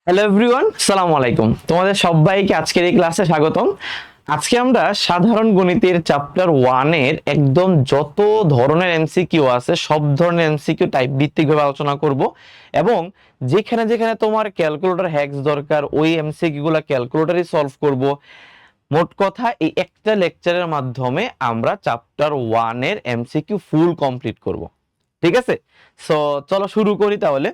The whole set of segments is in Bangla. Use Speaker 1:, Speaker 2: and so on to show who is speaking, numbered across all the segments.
Speaker 1: হ্যালো এভরিওয়ান, আসসালামু আলাইকুম। তোমাদের সবাইকে আজকের এই ক্লাসে স্বাগতম। আজকে আমরা সাধারণ গণিতের চ্যাপ্টার 1 এর একদম যত ধরনের এমসিকিউ আছে সব ধরনের এমসিকিউ টাইপ ভিত্তিকভাবে আলোচনা করব এবং যেখানে যেখানে তোমার ক্যালকুলেটর হ্যাকস দরকার ওই এমসিকিউ গুলা ক্যালকুলেটরই সলভ করব। মোট কথা এই একটা লেকচারের মাধ্যমে আমরা চ্যাপ্টার 1 এর এমসিকিউ ফুল কমপ্লিট করব। ঠিক আছে, সো চলো শুরু করি তাহলে।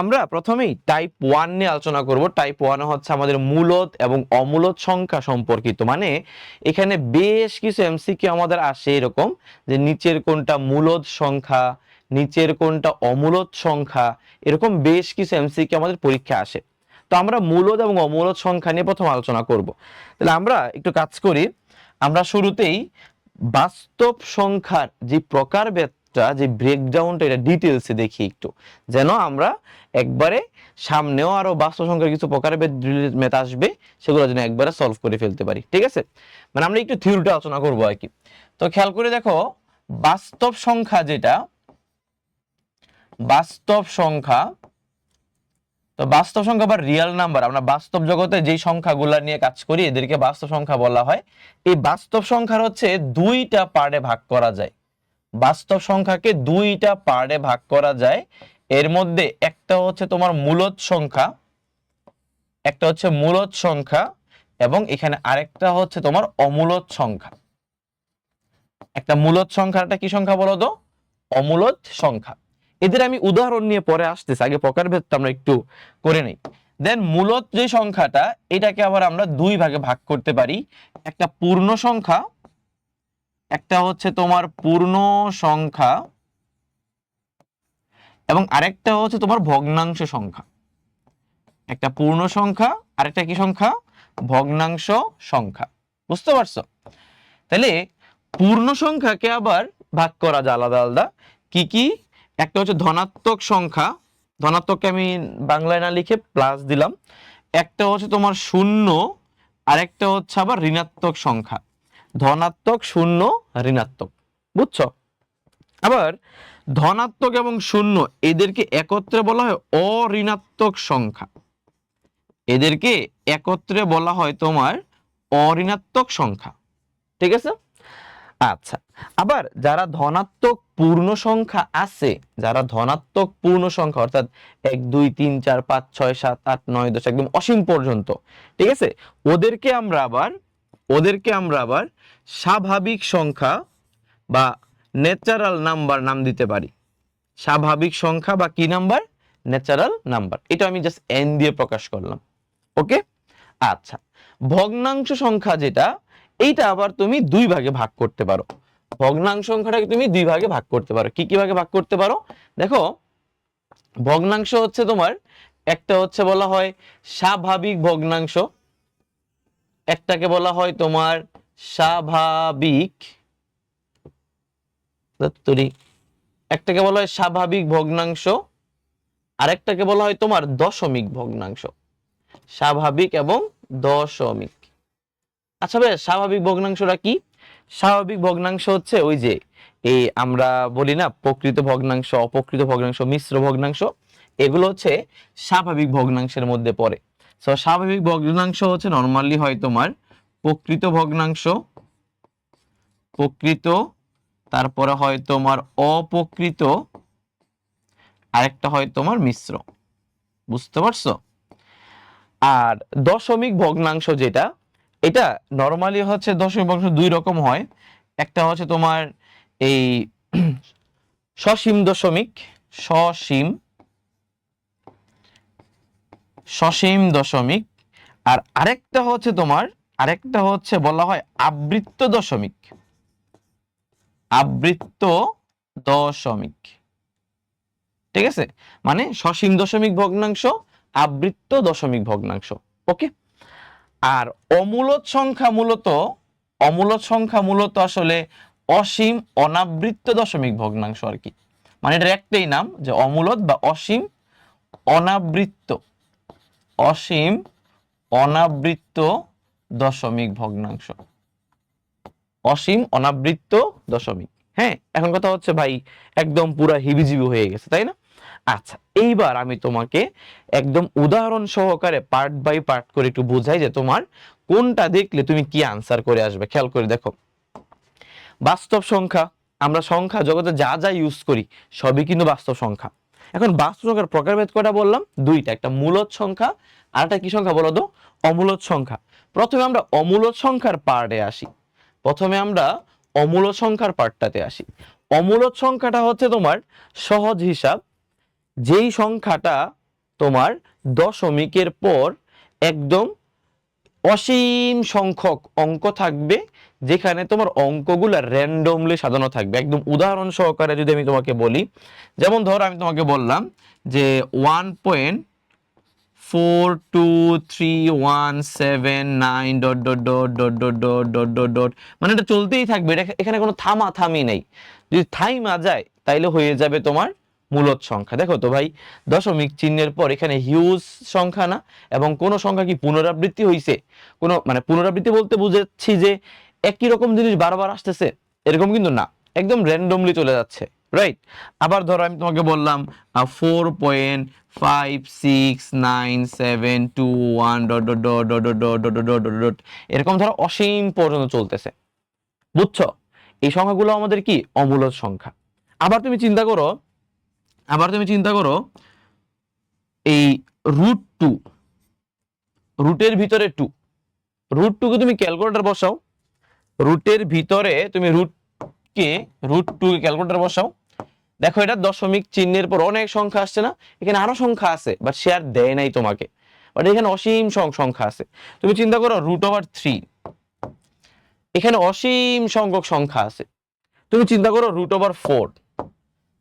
Speaker 1: আমরা প্রথমেই টাইপ 1 নিয়ে আলোচনা করব। টাইপ 1 হচ্ছে আমাদের মূলদ এবং অমূলদ সংখ্যা সম্পর্কিত। মানে এখানে বেশ কিছু এমসিকিউ আমাদের আসে এরকম যে নিচের কোনটা মূলদ সংখ্যা, নিচের কোনটা অমূলদ সংখ্যা, এরকম বেশ কিছু এমসিকিউ আমাদের পরীক্ষা আসে। তো আমরা মূলদ এবং অমূলদ সংখ্যা নিয়ে প্রথম আলোচনা করব। তাহলে আমরা একটু কাজ করি। আমরা শুরুতেই বাস্তব সংখ্যার যে প্রকারভেদটা, যে ব্রেকডাউনটা, এটা ডিটেইলসে দেখি একটু, যেন আমরা একবারে সামনেও আরো বাস্তব সংখ্যার কিছু প্রকারভেদ ম্যাথ আসবে, সেগুলো যেন একবারে সলভ করে ফেলতে পারি। ঠিক আছে, মানে আমরা একটু থিওরিটা আলোচনা করবো আর কি। তো খেয়াল করে দেখো, বাস্তব সংখ্যা যেটা, বাস্তব সংখ্যা, তো বাস্তব সংখ্যা বা রিয়েল নাম্বার, আমরা বাস্তব জগতে যেই সংখ্যাগুলো নিয়ে কাজ করি এদেরকে বাস্তব সংখ্যা বলা হয়। এই বাস্তব সংখ্যার হচ্ছে দুইটা পার্টে ভাগ করা যায়। বাস্তব সংখ্যাকে দুইটা পার্টে ভাগ করা যায়। এর মধ্যে একটা হচ্ছে তোমার মূলদ সংখ্যা, একটা হচ্ছে মূলদ সংখ্যা, এবং এখানে আরেকটা হচ্ছে তোমার অমূলদ সংখ্যা। একটা মূলদ সংখ্যা, একটা কি সংখ্যা বলো তো? অমূলদ সংখ্যা। এদের আমি উদাহরণ নিয়ে পরে আসতেছি, আগে প্রকারভেদটা আমরা একটু করে নেই। দেন মূলদ যে সংখ্যাটা, এটাকে আবার আমরা দুই ভাগে ভাগ করতে পারি। একটা পূর্ণ সংখ্যা, একটা হচ্ছে তোমার পূর্ণ সংখ্যা, এবং আরেকটা হচ্ছে তোমার ভগ্নাংশ সংখ্যা। একটা পূর্ণ সংখ্যা, আরেকটা কি সংখ্যা? ভগ্নাংশ সংখ্যা। বুঝতে পারছো? তাহলে পূর্ণ সংখ্যাকে আবার ভাগ করা যায় আলাদা আলাদা। কি কি? একটা হচ্ছে ধনাত্মক সংখ্যা, ধনাত্মককে আমি বাংলায় না লিখে প্লাস দিলাম। একটা হচ্ছে তোমার শূন্য, আরেকটা হচ্ছে আবার ঋণাত্মক সংখ্যা। ধনাত্মক, শূন্য, ঋণাত্মক। বুঝছো? আবার ধনাত্মক এবং শূন্য এদেরকে একত্রে বলা হয় অঋণাত্মক সংখ্যা। এদেরকে একত্রে বলা হয় তোমার অঋণাত্মক সংখ্যা। ঠিক আছে? আচ্ছা, আবার যারা ধনাত্মক পূর্ণ সংখ্যা আছে, যারা ধনাত্মক পূর্ণ সংখ্যা অর্থাৎ 1 2 3 4 5 6 7 8 9 10 একদম অসীম পর্যন্ত, ঠিক আছে, ওদেরকে আমরা আবার স্বাভাবিক সংখ্যা বা ন্যাচারাল নাম্বার নাম দিতে পারি। স্বাভাবিক সংখ্যা বা কি নাম্বার? Natural number. এটা আমি জাস্ট এন দিয়ে প্রকাশ করলাম। ওকে, আচ্ছা। ভগ্নাংশ সংখ্যা যেটা, এইটা আবার তুমি দুই ভাগে ভাগ করতে পারো। ভগ্নাংশ সংখ্যাটাকে তুমি দুই ভাগে ভাগ করতে পারো। কি কি ভাগে ভাগ করতে পারো? দেখো, ভগ্নাংশ হচ্ছে তোমার, একটা হচ্ছে বলা হয় স্বাভাবিক ভগ্নাংশ, একটাকে বলা হয় তোমার স্বাভাবিক, একটাকে বলা হয় স্বাভাবিক ভগ্নাংশ, আরেকটাকে বলা হয় তোমার দশমিক ভগ্নাংশ। স্বাভাবিক এবং দশমিক। আচ্ছা ভাই, স্বাভাবিক ভগ্নাংশটা কি? স্বাভাবিক ভগ্নাংশ হচ্ছে ওই যে এই আমরা বলি না প্রকৃত ভগ্নাংশ, অপ্রকৃত ভগ্নাংশ, মিশ্র ভগ্নাংশ, এগুলো হচ্ছে স্বাভাবিক ভগ্নাংশের মধ্যে পড়ে। সো স্বাভাবিক ভগ্নাংশ হচ্ছে নরমালি হয় তোমার প্রকৃত ভগ্নাংশ, প্রকৃত, তারপরে হয় তোমার অপ্রকৃত, আরেকটা হয় তোমার মিশ্র। বুঝতে পারছো? আর দশমিক ভগ্নাংশ যেটা, এটা নরমালি হচ্ছে দশমিক ভগ্নাংশ দুই রকম হয়। একটা হচ্ছে তোমার এই সসীম দশমিক, সসীম, সসীম দশমিক, আর আরেকটা হচ্ছে তোমার, আরেকটা হচ্ছে বলা হয় আবৃত্ত দশমিক, আবৃত্ত দশমিক। ঠিক আছে, মানে সসীম দশমিক ভগ্নাংশ, আবৃত্ত দশমিক ভগ্নাংশ। ওকে। আর অমূলদ সংখ্যা মূলত, অমূলদ সংখ্যা মূলত আসলে অসীম অনাবৃত্ত দশমিক ভগ্নাংশ আর কি। মানে এটার একটাই নাম যে অমূলদ বা অসীম অনাবৃত্ত, অসীম অনাবৃত্ত দশমিক ভগ্নাংশ, অসীম অনাবৃত্ত দশমিক। হ্যাঁ, এখন কথা হচ্ছে ভাই একদম পুরা হিবিজিবি হয়ে গেছে, তাই না? আচ্ছা, এইবার আমি তোমাকে একদম উদাহরণ সহকারে পার্ট বাই পার্ট করে একটু বোঝাই যে তোমার কোনটা দেখলে তুমি কি আনসার করে আসবে। খেয়াল করে দেখো, বাস্তব সংখ্যা, আমরা সংখ্যা জগতে যা যা ইউজ করি সবই কিন্তু বাস্তব সংখ্যা। এখন বাস্তব সংখ্যার প্রকারভেদ কয়টা বললাম? দুইটা, একটা মূলদ সংখ্যা আর একটা কি সংখ্যা বলো তো? অমূলদ সংখ্যা। প্রথমে আমরা অমূলদ সংখ্যার পার্টে আসি। প্রথমে আমরা অমূলদ সংখ্যার পার্টটাতে আসি। অমূলদ সংখ্যাটা হচ্ছে তোমার সহজ হিসাব, যেই সংখ্যাটা তোমার দশমিকের পর একদম অসীম সংখ্যক অঙ্ক থাকবে, যেখানে তোমার অঙ্কগুলো র্যান্ডমলি সাজানো থাকবে। একদম উদাহরণ সহকারে যদি আমি তোমাকে বলি, যেমন ধর আমি তোমাকে বললাম যে 1.42317 dot dot dot dot dot dot dot dot dot, মানে এটা চলতেই থাকবে, এখানে কোনো থামি নেই। যদি থাইমা যায় তাইলে হয়ে যাবে তোমার মূলদ সংখ্যা। দেখো তো ভাই, দশমিক চিহ্নের পর এখানে হিউজ সংখ্যা না, এবং কোন সংখ্যা কি পুনরাবৃত্তি হইছে? কোন মানে পুনরাবৃত্তি বলতে বুঝাচ্ছি যে একই রকম জিনিস বারবার আসতেছে, এরকম কিন্তু না, একদম র্যান্ডমলি চলে যাচ্ছে, রাইট? আবার ধরো আমি তোমাকে বললাম 4.569721 dot dot dot dot dot dot dot dot dot dot, এরকম ধরো অসীম পর্যন্ত চলতেছে, বুঝছো? এই সংখ্যাগুলো আমাদের কি অমূলদ সংখ্যা। আবার তুমি চিন্তা করো, এই √2, রুটের ভিতরে 2, √2 কে তুমি ক্যালকুলেটর বসাও, রুটের ভিতরে তুমি √2 কে ক্যালকুলেটর বসাও, দেখো এটা দশমিক চিহ্নের পর অনেক সংখ্যা আসছে না? এখানে আরো সংখ্যা আছে, বাট শেয়ার দেয় নাই তোমাকে, বাট এখানে অসীম সংখ্যা আছে। তুমি চিন্তা করো √3, এখানে অসীম সংখ্যক সংখ্যা আছে। তুমি চিন্তা করো √4,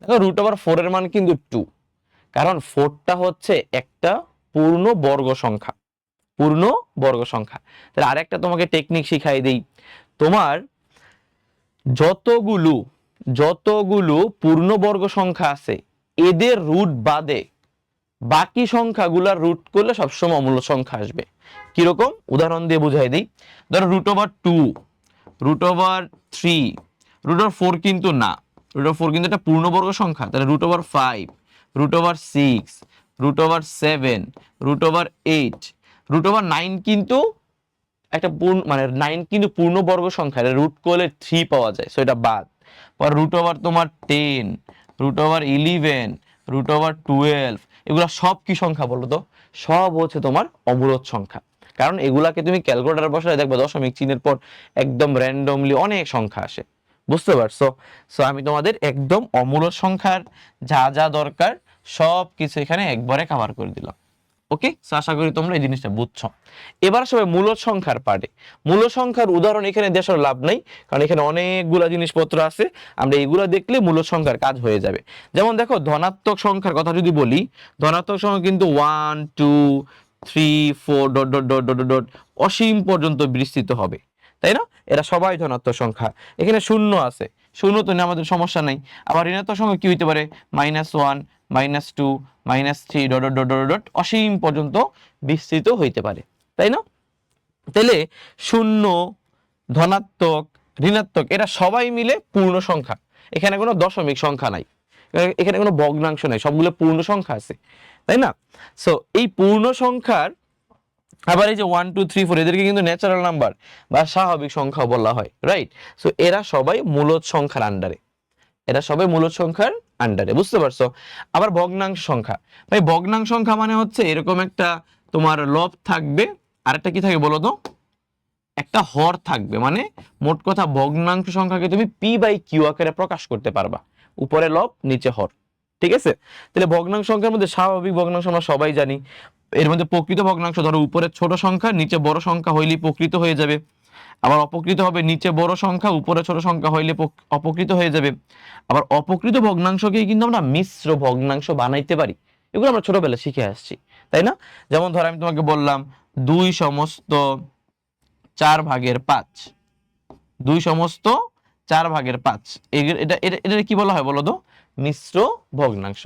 Speaker 1: দেখো √4 এর মান কিন্তু 2, কারণ 4টা হচ্ছে একটা পূর্ণ বর্গ সংখ্যা, তাহলে আরেকটা তোমাকে টেকনিক শিখাই দেই। তোমার যতগুলো পূর্ণবর্গ সংখ্যা আছে, এদের রুট বাদে বাকি সংখ্যাগুলার রুট করলে সবসময় অমূলদ সংখ্যা আসবে। কিরকম? উদাহরণ দিয়ে বুঝাই দিই। ধরো √2, √3, √4 কিন্তু না, √4 কিন্তু একটা পূর্ণবর্গ সংখ্যা, তাহলে √5, √6, √7, √8, √9 কিন্তু একটা মানে 9 কিন্তু পূর্ণবর্গ সংখ্যা, রুট করলে 3 পাওয়া যায়, সো এটা বাদ। পর তোমার 10, √11, √12, এগুলা সব কি সংখ্যা বলো তো? সব হচ্ছে তোমার অমূলদ সংখ্যা। কারণ এগুলাকে তুমি ক্যালকুলেটর বসালে দেখবে দশমিক চিহ্নের পর একদম র্যান্ডমলি অনেক সংখ্যা আসে, বুঝতে পারছো? সো আমি তোমাদের একদম অমূলদ সংখ্যার যা যা দরকার সব কিছু এখানে একবারে কভার করে দিলাম। ওকে, আশা করি তোমরা এই জিনিসটা বুঝছো। এবার সবাই মূলদ সংখ্যার পার্টে। মূলদ সংখ্যার উদাহরণ এখানে দেওয়ার লাভ নাই, কারণ এখানে অনেকগুলা জিনিসপত্র আছে, আমরা এগুলা দেখলে মূলদ সংখ্যার কাজ হয়ে যাবে। যেমন দেখো, ধনাত্মক সংখ্যার কথা যদি বলি, ধনাত্মক সংখ্যা কিন্তু 1 2 3 4 dot dot dot dot dot অসীম পর্যন্ত বিস্তৃত হবে, তাই না? এরা সবাই ধনাত্মক সংখ্যা। এখানে শূন্য আছে, শূন্য তো না, আমাদের সমস্যা নাই। আবার ঋণাত্মক সংখ্যা কি হইতে পারে? -1, -2, -3 ডট ডট ডট ডট অসীম পর্যন্ত বিস্তৃত হইতে পারে, তাই না? তাহলে শূন্য, ধনাত্মক, ঋণাত্মক এরা সবাই মিলে পূর্ণ সংখ্যা। এখানে কোনো দশমিক সংখ্যা নাই, এখানে কোনো ভগ্নাংশ নাই, সবগুলো পূর্ণ সংখ্যা আছে, তাই না? সো এই পূর্ণ সংখ্যার আবার এই যে 1 2 3 4 এদেরকে কিন্তু ন্যাচারাল নাম্বার বা স্বাভাবিক সংখ্যা বলা হয়, রাইট? সো এরা সবাই মূলদ সংখ্যার আন্ডারে, বুঝতে পারছো? আবার ভগ্নাংশ সংখ্যা, ভাই ভগ্নাংশ সংখ্যা মানে হচ্ছে এরকম একটা তোমার লব থাকবে, আর একটা কি থাকে বলো তো? একটা হর থাকবে, মানে মোট কথা ভগ্নাংশ সংখ্যাকে তুমি p/q আকারে প্রকাশ করতে পারবা, উপরে লব নিচে হর, ঠিক আছে? তাহলে ভগ্নাংশ সংখ্যার মধ্যে স্বাভাবিক ভগ্নাংশ আমরা সবাই জানি, এর মধ্যে প্রকৃত ভগ্নাংশ ধরো উপরে ছোট সংখ্যা নিচে বড় সংখ্যা হইলেই প্রকৃত হয়ে যাবে, আবার অপকৃত হবে নিচে বড় সংখ্যা উপরে ছোট সংখ্যা হইলে অপকৃত হয়ে যাবে। আবার অপকৃত ভগ্নাংশকেই কিন্তু আমরা মিশ্র ভগ্নাংশ বানাইতে পারি, এগুলো আমরা ছোটবেলায় শিখে আসছি, তাই না? যেমন ধর আমি তোমাকে বললাম 2 সমস্ত 4/5, 2 সমস্ত 4/5, এটা এটা এটা কি বলা হয় বলো তো? মিশ্র ভগ্নাংশ,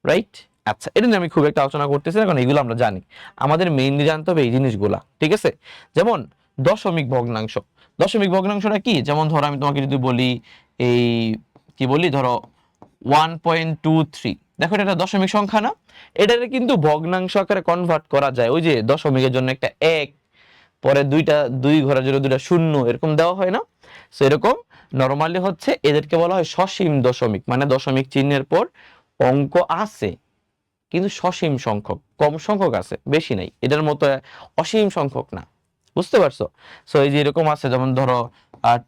Speaker 1: রাইট? আচ্ছা, এটা নিয়ে আমি খুব একটা আলোচনা করতেছি না, কারণ এগুলো আমরা জানি, আমাদের মেইনলি জানতে হবে এই জিনিসগুলা, ঠিক আছে? যেমন দশমিক ভগ্নাংশটা কি? যেমন ধরো আমি তোমাকে যদি বলি এই কি বলি, ধরো 1.23, দেখো এটা একটা দশমিক সংখ্যা না, এটারে কিন্তু ভগ্নাংশ আকারে কনভার্ট করা যায়। ওই যে দশমিকের জন্য একটা এক, পরে দুইটা দুই ঘরের জন্য দুইটা শূন্য এরকম দেওয়া হয় না, সো এরকম নরমালি হচ্ছে এদেরকে বলা হয় সসীম দশমিক, মানে দশমিক চিহ্নের পর অঙ্ক আছে কিন্তু সসীম সংখ্যক, কম সংখ্যক আছে, বেশি নাই, এটার মতো অসীম সংখ্যক না। বুঝতে পারছো? সো এই যে এরকম আছে, যেমন ধরো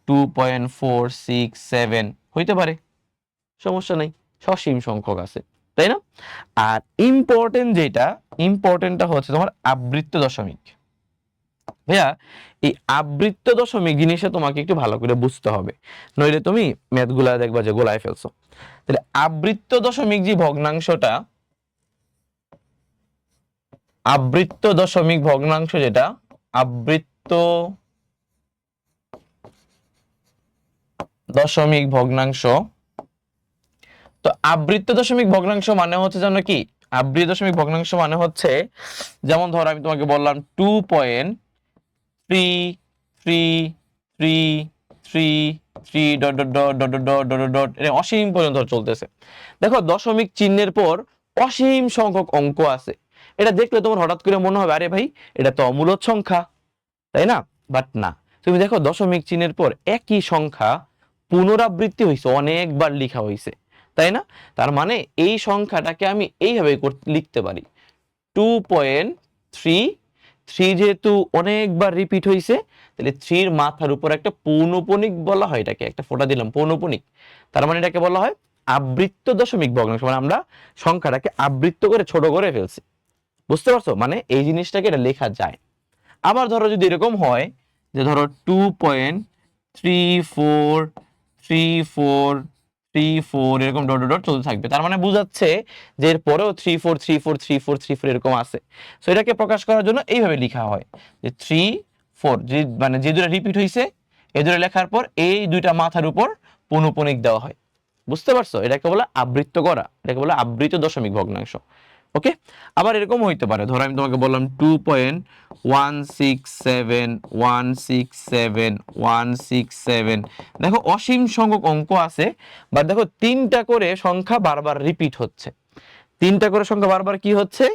Speaker 1: 2.467 হইতে পারে, সমস্যা নাই, সসীম সংখ্যক আছে, তাই না? আর ইম্পর্টেন্টটা হচ্ছে তোমার আবৃত্ত দশমিক। ভাইয়া এই আবৃত্ত দশমিক জিনিসটা তোমাকে একটু ভালো করে বুঝতে হবে, নইলে তুমি ম্যাথগুলা দেখবা যে গোলায় ফেলছো। তাহলে আবৃত্ত দশমিক যে ভগ্নাংশটা, আবৃত্ত দশমিক ভগ্নাংশ যেটা, আবৃত্ত দশমিক ভগ্নাংশ, তো আবৃত্ত দশমিক ভগ্নাংশ মানে হচ্ছে জানো কি? আবৃত্ত দশমিক ভগ্নাংশ মানে হচ্ছে, যেমন ধরো আমি তোমাকে বললাম 2.3333 dot dot dot dot dot dot dot এটা অসীম পর্যন্ত চলতেছে। দেখো দশমিক চিহ্নের পর অসীম সংখ্যক অঙ্ক আছে, এটা দেখলে তোমার হঠাৎ করে মনে হবে আরে ভাই এটা তো অমূলদ সংখ্যা, তাই না? বাট না, তুমি দেখো দশমিক চিহ্নের পর একই সংখ্যা পুনরাবৃত্তি হয়েছে, অনেকবার লেখা হয়েছে, তাই না? তার মানে এই সংখ্যাটাকে আমি এইভাবে লিখতে পারি 2.3, যেহেতু অনেকবার রিপিট হয়েছে, তাহলে 3 মাথার উপর একটা পৌনঃপুনিক বলা হয়, এটাকে একটা ফোঁটা দিলাম পৌনঃপুনিক, তার মানে এটাকে বলা হয় আবৃত্ত দশমিক ভগ্নাংশ, মানে আমরা সংখ্যাটাকে আবৃত্ত করে ছোট করে ফেলছি। বুঝতে পারছো? মানে এই জিনিসটাকে এটা লেখা যায়। আবার ধরো যদি এরকম হয় যে ধরো 2.343434 এরকম ডট ডট চলতে থাকবে, তার মানে বুঝাচ্ছে যে এর পরেও 34343434 এরকম আছে। সো এটাকে প্রকাশ করার জন্য এইভাবে লেখা হয় যে 34, যে মানে যে দুটো রিপিট হয়েছে এই দুটো লেখার পর এই দুইটা মাথার উপর পৌনঃপুনিক দেওয়া হয়। বুঝতে পারছো? এটাকে বলে আবৃত্ত করা, এটাকে বলে আবৃত দশমিক ভগ্নাংশ। ওকে, আবার এরকম হইতে পারে, ধরো আমি তোমাকে বললাম 2.167 দেখো অসীম সংখ্যক অঙ্ক আছে, বা দেখো তিনটা করে সংখ্যা বারবার রিপিট হচ্ছে, তিনটা করে সংখ্যা বারবার কি হচ্ছে?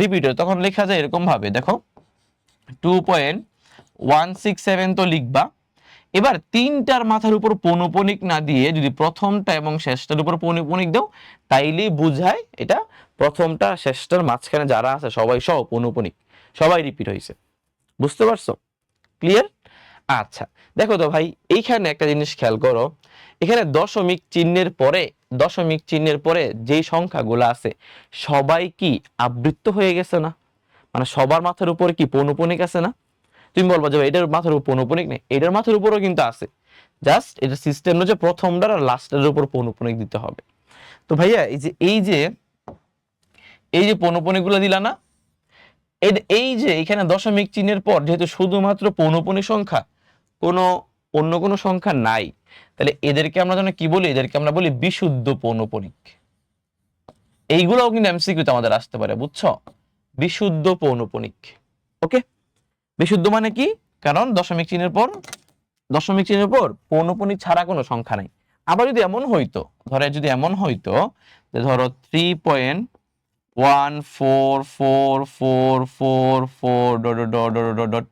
Speaker 1: রিপিট হচ্ছে, তখন লেখা যায় এরকম ভাবে, দেখো 2.167 তো লিখবা, এবার তিনটার মাথার উপর পৌনঃপুনিক না দিয়ে যদি প্রথমটা এবং শেষটার উপর পৌনঃপুনিক দাও, তাইলেই বুঝায় এটা প্রথমটা শেষটার মাঝখানে যারা আছে সবাই সহ পৌনঃপুনিক, সবাই রিপিট হয়েছে। বুঝতে পারছো? ক্লিয়ার? আচ্ছা, দেখো তো ভাই এইখানে একটা জিনিস খেয়াল করো, এখানে দশমিক চিহ্নের পরে যেই সংখ্যাগুলো আছে সবাই কি আবৃত্ত হয়ে গেছে না? মানে সবার মাথার উপরে কি পৌনঃপুনিক আছে না? তুমি বলবা যে এটার মাথার উপর পৌনঃপুনিক নেই, এটার মাথার উপরও কিন্তু আছে, জাস্ট এটা সিস্টেম হচ্ছে প্রথমটার আর লাস্টের উপর পৌনঃপুনিক দিতে হবে। তো ভাইয়া এই যে পৌনঃপুনিক গুলো দিলা না, এই যে এখানে দশমিক চিহ্নের পর যেহেতু শুধুমাত্র পৌনঃপুনিক সংখ্যা, কোনো অন্য কোনো সংখ্যা নাই, তাহলে এদেরকে আমরা যেন কি বলি? এদেরকে আমরা বলি বিশুদ্ধ পৌনঃপুনিক। এইগুলোও কিন্তু এমসিকিউতে আমাদের আসতে পারে, বুঝছো? বিশুদ্ধ পৌনঃপুনিক। ওকে, বিশুদ্ধ মানে কি? কারণ দশমিক চিহ্নের পর পৌনঃপুনিক ছাড়া কোনো সংখ্যা নাই। আবার যদি এমন হইতো, যদি এমন হইতো যে ধরো 3.1444444 dot dot dot dot dot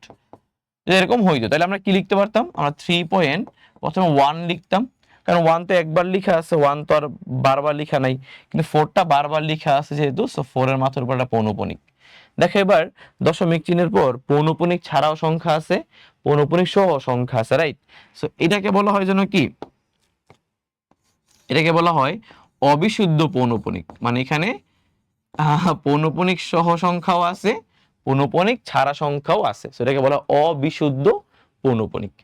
Speaker 1: এরকম হইতো, তাহলে আমরা কি লিখতে পারতাম? আমরা 3.1 লিখতাম, কারণ 1 তো একবার লেখা আছে, 1 তো আর বারবার লেখা নাই, কিন্তু 4টা বারবার লেখা আছে যেহেতু, সো 4 এর মাথার উপর একটা পৌনঃপুনিক। দেখো এবার দশমিক চিহ্নের পর পৌনঃপুনিক ছাড়াও সংখ্যা আছে, পৌনঃপুনিক সহ সংখ্যা আছে, রাইট? সো এটাকে বলা হয় যেন কি? এটাকে বলা হয় অবিশুদ্ধ পৌনঃপুনিক, মানে এখানে পৌনঃপুনিক সহ সংখ্যাও আছে, পৌনঃপুনিক ছাড়া সংখ্যাও আছে, সেটাকে বলা হয় অবিশুদ্ধ পৌনঃপুনিক।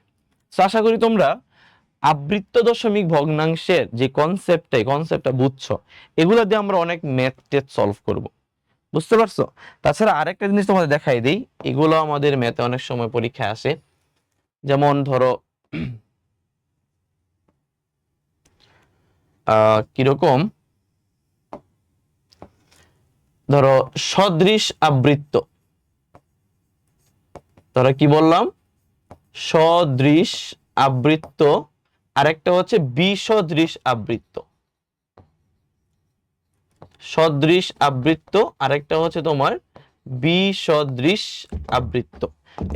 Speaker 1: সো আশা করি তোমরা আবৃত্ত দশমিক ভগ্নাংশের যে কনসেপ্টটা বুঝছো, এগুলো দিয়ে আমরা অনেক ম্যাথ টেস্ট সলভ করব। বুঝতে পারছো? তাছাড়া আরেকটা জিনিস তোমাদের দেখাই দিই, এগুলো আমাদের ম্যাথে অনেক সময় পরীক্ষায় আসে, যেমন ধরো কিরকম, ধরো সদৃশ আবৃত্ত, ধরো কি বললাম? সদৃশ আবৃত্ত, আরেকটা হচ্ছে বিসদৃশ আবৃত্ত। সদৃশ আবৃত্ত, আরেকটা হচ্ছে তোমার বিসদৃশ আবৃত্ত।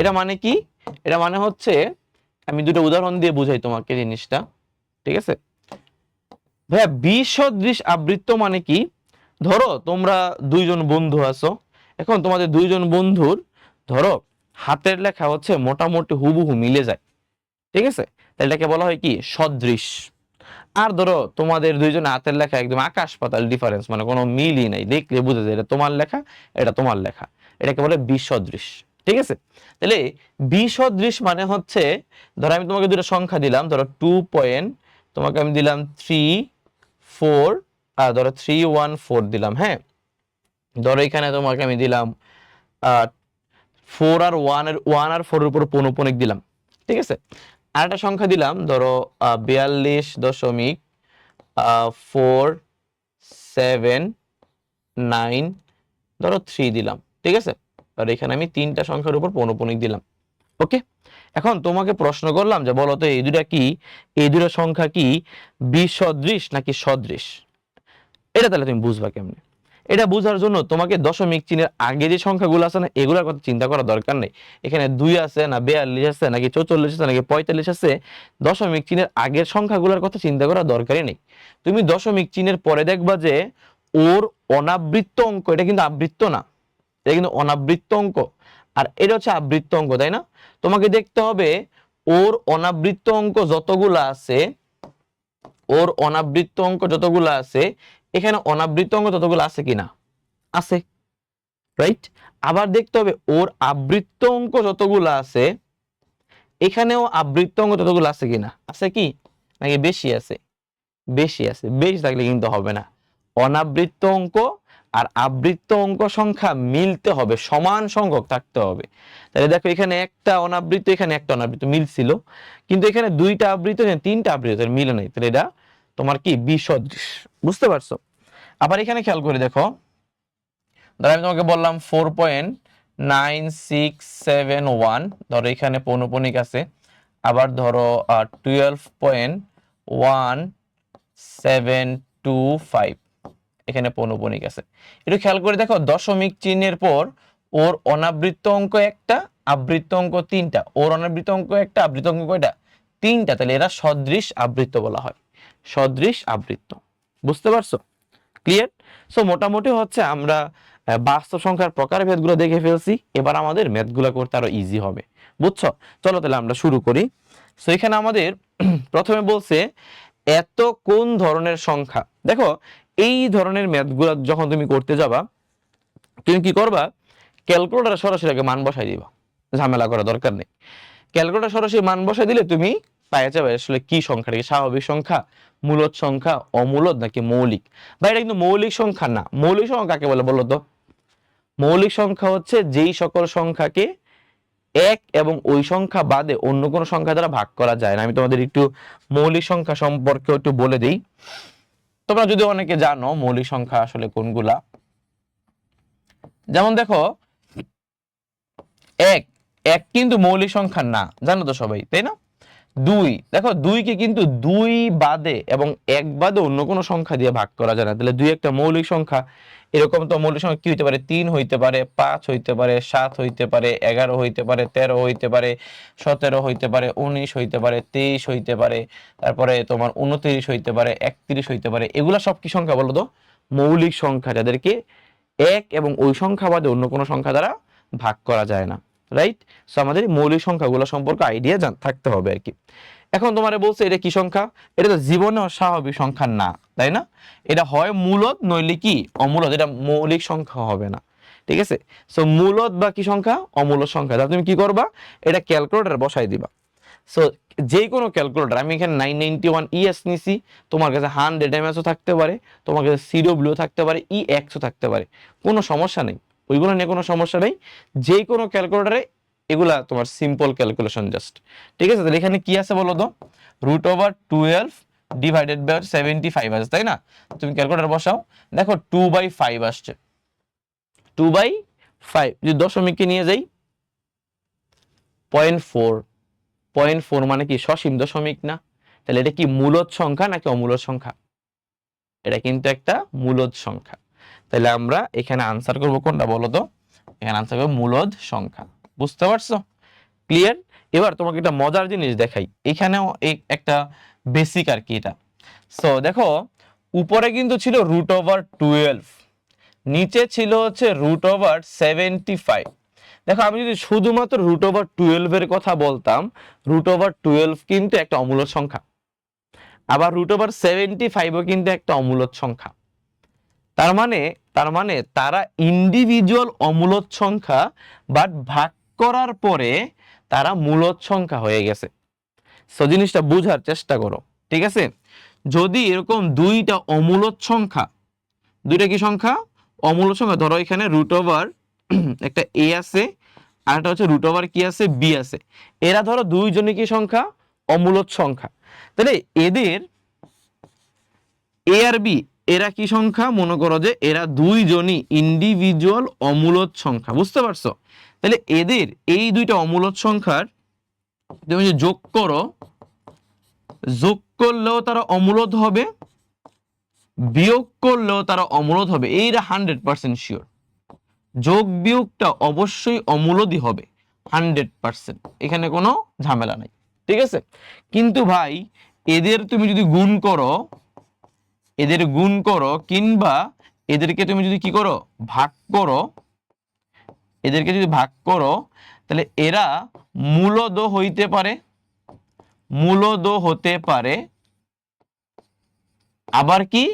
Speaker 1: এটা মানে কি? এটা মানে হচ্ছে, আমি দুটো উদাহরণ দিয়ে বুঝাই তোমাকে জিনিসটা, ঠিক আছে ভাইয়া? বিসদৃশ আবৃত্ত মানে কি? ধরো তোমরা দুইজন বন্ধু আছো, এখন তোমাদের দুইজন বন্ধুর ধরো হাতের লেখা হচ্ছে মোটামুটি হুবহু মিলে যায়, ঠিক আছে? তাহলে এটাকে বলা হয় কি? সদৃশ। আর ধরো তোমাদের দুইজন হাতের লেখা একদম আকাশ পাতাল ডিফারেন্স, মানে কোনো মিলই নাই, দেখলে বুঝে যায় এটা তোমার লেখা, এটা তোমার লেখা, এটাকে বলে বিসদৃশ, ঠিক আছে? তাহলে বিসদৃশ মানে হচ্ছে, ধরো আমি তোমাকে দুটো সংখ্যা দিলাম, ধরো 2 তোমাকে আমি দিলাম 3 4, আর ধরো 3 1 4 দিলাম, হ্যাঁ? ধরো এখানে তোমাকে আমি দিলাম 4 আর 1 এর উপর পৌনঃপুনিক দিলাম, ঠিক আছে? আর একটা সংখ্যা দিলাম, ধরো 42.479, ধরো 3 দিলাম, ঠিক আছে? আর এখানে আমি তিনটা সংখ্যার উপর পৌনঃপুনিক দিলাম। ওকে, এখন তোমাকে প্রশ্ন করলাম যে বলো তো এই দুটা কি, এই দুটো সংখ্যা কি বিসদৃশ নাকি সদৃশ? এটা তাহলে তুমি বুঝবা কেমনে? এটা বোঝার জন্য তোমাকে দশমিক চিহ্নের আগে যে সংখ্যাগুলো আছে না, এগুলোর কথা চিন্তা করার দরকার নেই। এখানে 2 আছে না 42 আছে নাকি 44 আছে নাকি 45 আছে, দশমিক চিহ্নের আগের সংখ্যাগুলোর কথা চিন্তা করার দরকারই নেই। তুমি দশমিক চিহ্নের পরে দেখবা যে ওর অনাবৃত্ত অঙ্ক, এটা কিন্তু আবৃত্ত না, এটা কিন্তু অনাবৃত্ত অঙ্ক, আর এটা হচ্ছে আবৃত্ত অঙ্ক, তাই না? তোমাকে দেখতে হবে ওর অনাবৃত্ত অঙ্ক যতগুলো আছে, ওর অনাবৃত্ত অঙ্ক যতগুলো আছে, এখানে অনাবৃত্ত অঙ্ক ততগুলো আছে কিনা, আছে, রাইট? আবার দেখতে হবে ওর আবৃত্ত অঙ্ক যতগুলো আছে, এখানেও আবৃত্ত অঙ্ক ততগুলো আছে কিনা, আছে কি নাকি বেশি আছে? বেশি আছে। বেশি থাকলে কিন্তু হবে না, অনাবৃত্ত অঙ্ক আর আবৃত্ত অঙ্ক সংখ্যা মিলতে হবে, সমান সংখ্যক থাকতে হবে। তাহলে দেখো এখানে একটা অনাবৃত্ত, এখানে একটা অনাবৃত্ত মিলছিল, কিন্তু এখানে দুইটা আবৃত্ত, এখানে তিনটা আবৃত্ত মিলে নাই, তাহলে এটা তোমার কি বিসদৃশ। বুঝতে পারছো? আবার এখানে খেয়াল করে দেখো, ধরো আমি তোমাকে বললাম 4.9671, ধরো এখানে পৌনঃপুনিক আছে। আবার ধরো 12.1725, এখানে পৌনঃপুনিক আছে। একটু খেয়াল করে দেখো, দশমিক চিহ্নের পর ওর অনাবৃত্ত অঙ্ক একটা, আবৃত্ত অঙ্ক তিনটা, ওর অনাবৃত্ত অঙ্ক একটা, আবৃত্ত অঙ্ক কয়টা? তিনটা। তাহলে এরা সদৃশ আবৃত্ত বলা হয়, সদৃশ আবৃত্ত। বুঝতে পারছো? ক্লিয়ার? সো মোটামুটি হচ্ছে আমরা বাস্তব সংখ্যার প্রকারভেদগুলো দেখে ফেলছি, এবার আমাদের ম্যাথগুলো করতে আরো ইজি হবে। বুঝছো? চলো তাহলে আমরা শুরু করি। সো এখানে আমাদের প্রথমে বলছে এত কোন ধরনের সংখ্যা। দেখো এই ধরনের ম্যাথগুলো যখন তুমি করতে যাবা, তুমি কি করবা? ক্যালকুলেটরে সরাসরি আগে মান বসাই দিবা, ঝামেলা করার দরকার নেই। ক্যালকুলেটর সরাসরি মান বসাই দিলে তুমি পাওয়া যাবে আসলে কি সংখ্যা, কি স্বাভাবিক সংখ্যা, মূলদ সংখ্যা, অমূলদ নাকি মৌলিক। ভাই এটা কিন্তু মৌলিক সংখ্যা না। মৌলিক সংখ্যা কাকে বলে বলো তো? মৌলিক সংখ্যা হচ্ছে যেই সকল সংখ্যাকে এক এবং ওই সংখ্যা বাদে অন্য কোনো সংখ্যা দ্বারা ভাগ করা যায় না। আমি তোমাদের একটু মৌলিক সংখ্যা সম্পর্কে একটু বলে দিই, তোমরা যদি অনেকে জানো মৌলিক সংখ্যা আসলে কোনগুলা। যেমন দেখো এক, এক কিন্তু মৌলিক সংখ্যা না, জানো তো সবাই, তাই না? দুই, দেখো দুইকে কিন্তু দুই বাদে এবং এক বাদে অন্য কোনো সংখ্যা দিয়ে ভাগ করা যায় না, তাহলে দুই একটা মৌলিক সংখ্যা। এরকম তো মৌলিক সংখ্যা কি হইতে পারে? 3 হইতে পারে, 5 হইতে পারে, 7 হইতে পারে, 11 হইতে পারে, 13 হইতে পারে, 17 হইতে পারে, 19 হইতে পারে, 23 হইতে পারে, তারপরে তোমার 29 হইতে পারে, 31 হইতে পারে। এগুলা সব কি সংখ্যা বলো তো? মৌলিক সংখ্যা, যাদেরকে এক এবং ওই সংখ্যা বাদে অন্য কোনো সংখ্যা দ্বারা ভাগ করা যায় না, রাইট? সো আমাদের মৌলিক সংখ্যাগুলো সম্পর্কে আইডিয়া থাকতে হবে আর কি। এখন তোমারে বলছে এটা কি সংখ্যা? এটা তো জীবনে স্বাভাবিক সংখ্যা না, তাই না? এটা হয় মূলদ নইলে কি অমূলদ, এটা মৌলিক সংখ্যা হবে না, ঠিক আছে? সো মূলদ বা কি সংখ্যা? অমূলদ সংখ্যা। তাহলে তুমি কি করবা? এটা ক্যালকুলেটরে বসাই দিবা। সো যে কোনো ক্যালকুলেটর, আমি এখানে 991 ES নিছি, তোমার কাছে 100 MS ও থাকতে পারে, তোমার কাছে CW থাকতে পারে, EX ও থাকতে পারে, কোনো সমস্যা নেই, ওইগুলো নিয়ে কোনো সমস্যা নেই। যে কোনো ক্যালকুলেটরে এগুলা তোমার সিম্পল ক্যালকুলেশন জাস্ট, ঠিক আছে? তাহলে এখানে কি আছে বলো তো? √12 ডিভাইডেড বাই 75 আছে, তাই না? তুমি ক্যালকুলেটর বসাও, দেখো 2/5 আসছে। 2/5 যদি দশমিককে নিয়ে যাই 0.4, 0.4 মানে কি সসীম দশমিক না? তাহলে এটা কি মূলদ সংখ্যা নাকি অমূলদ সংখ্যা? এটা কিন্তু একটা মূলদ সংখ্যা। তাহলে আমরা এখানে আনসার করব কোনটা বলো তো? এখানে আনসার করব মূলদ সংখ্যা। বুঝতে পারছো? ক্লিয়ার? এবার তোমাকে একটা মজার জিনিস দেখাই, এখানেও একটা বেসিক আর কি এটা। সো দেখো উপরে কিন্তু ছিল √12, নিচে ছিল হচ্ছে √75। দেখো আমি যদি শুধুমাত্র √12 এর কথা বলতাম, √12 কিন্তু একটা অমূলদ সংখ্যা, আবার √75ও কিন্তু একটা অমূলদ সংখ্যা। তার মানে তারা ইন্ডিভিজুয়াল অমূলদ সংখ্যা, বাট ভাগ করার পরে তারা মূলদ সংখ্যা হয়ে গেছে। সো জিনিসটা বোঝার চেষ্টা করো, ঠিক আছে? যদি এরকম দুইটা অমূলদ সংখ্যা, দুইটা কি সংখ্যা? অমূলদ সংখ্যা। ধরো এখানে √ একটা a আছে, আর একটা হচ্ছে √ কি আছে, b আছে। এরা ধরো দুইজনই কি সংখ্যা? অমূলদ সংখ্যা। তাহলে এদের a আর b এরা কি সংখ্যা? মনে করো যে এরা দুইজনই ইন্ডিভিজুয়াল অমূলদ সংখ্যা। বুঝতে পারছো? তাহলে এদের এই দুইটা অমূলদ সংখ্যার তুমি যে যোগ করো, যোগ করলেও তারা অমূলদ হবে, বিয়োগ করলেও তারা অমূলদ হবে, এইটা 100% শিওর। যোগ বিয়োগটা অবশ্যই অমূলদই হবে 100%, এখানে কোনো ঝামেলা নাই, ঠিক আছে? কিন্তু ভাই এদের তুমি যদি গুণ করো, কিংবা এদেরকে তুমি যদি কি করো, ভাগ করো, এদেরকে যদি ভাগ করো, তাহলে এরা মূলদ হইতে পারে, মূলদ হতে পারে, আবার কি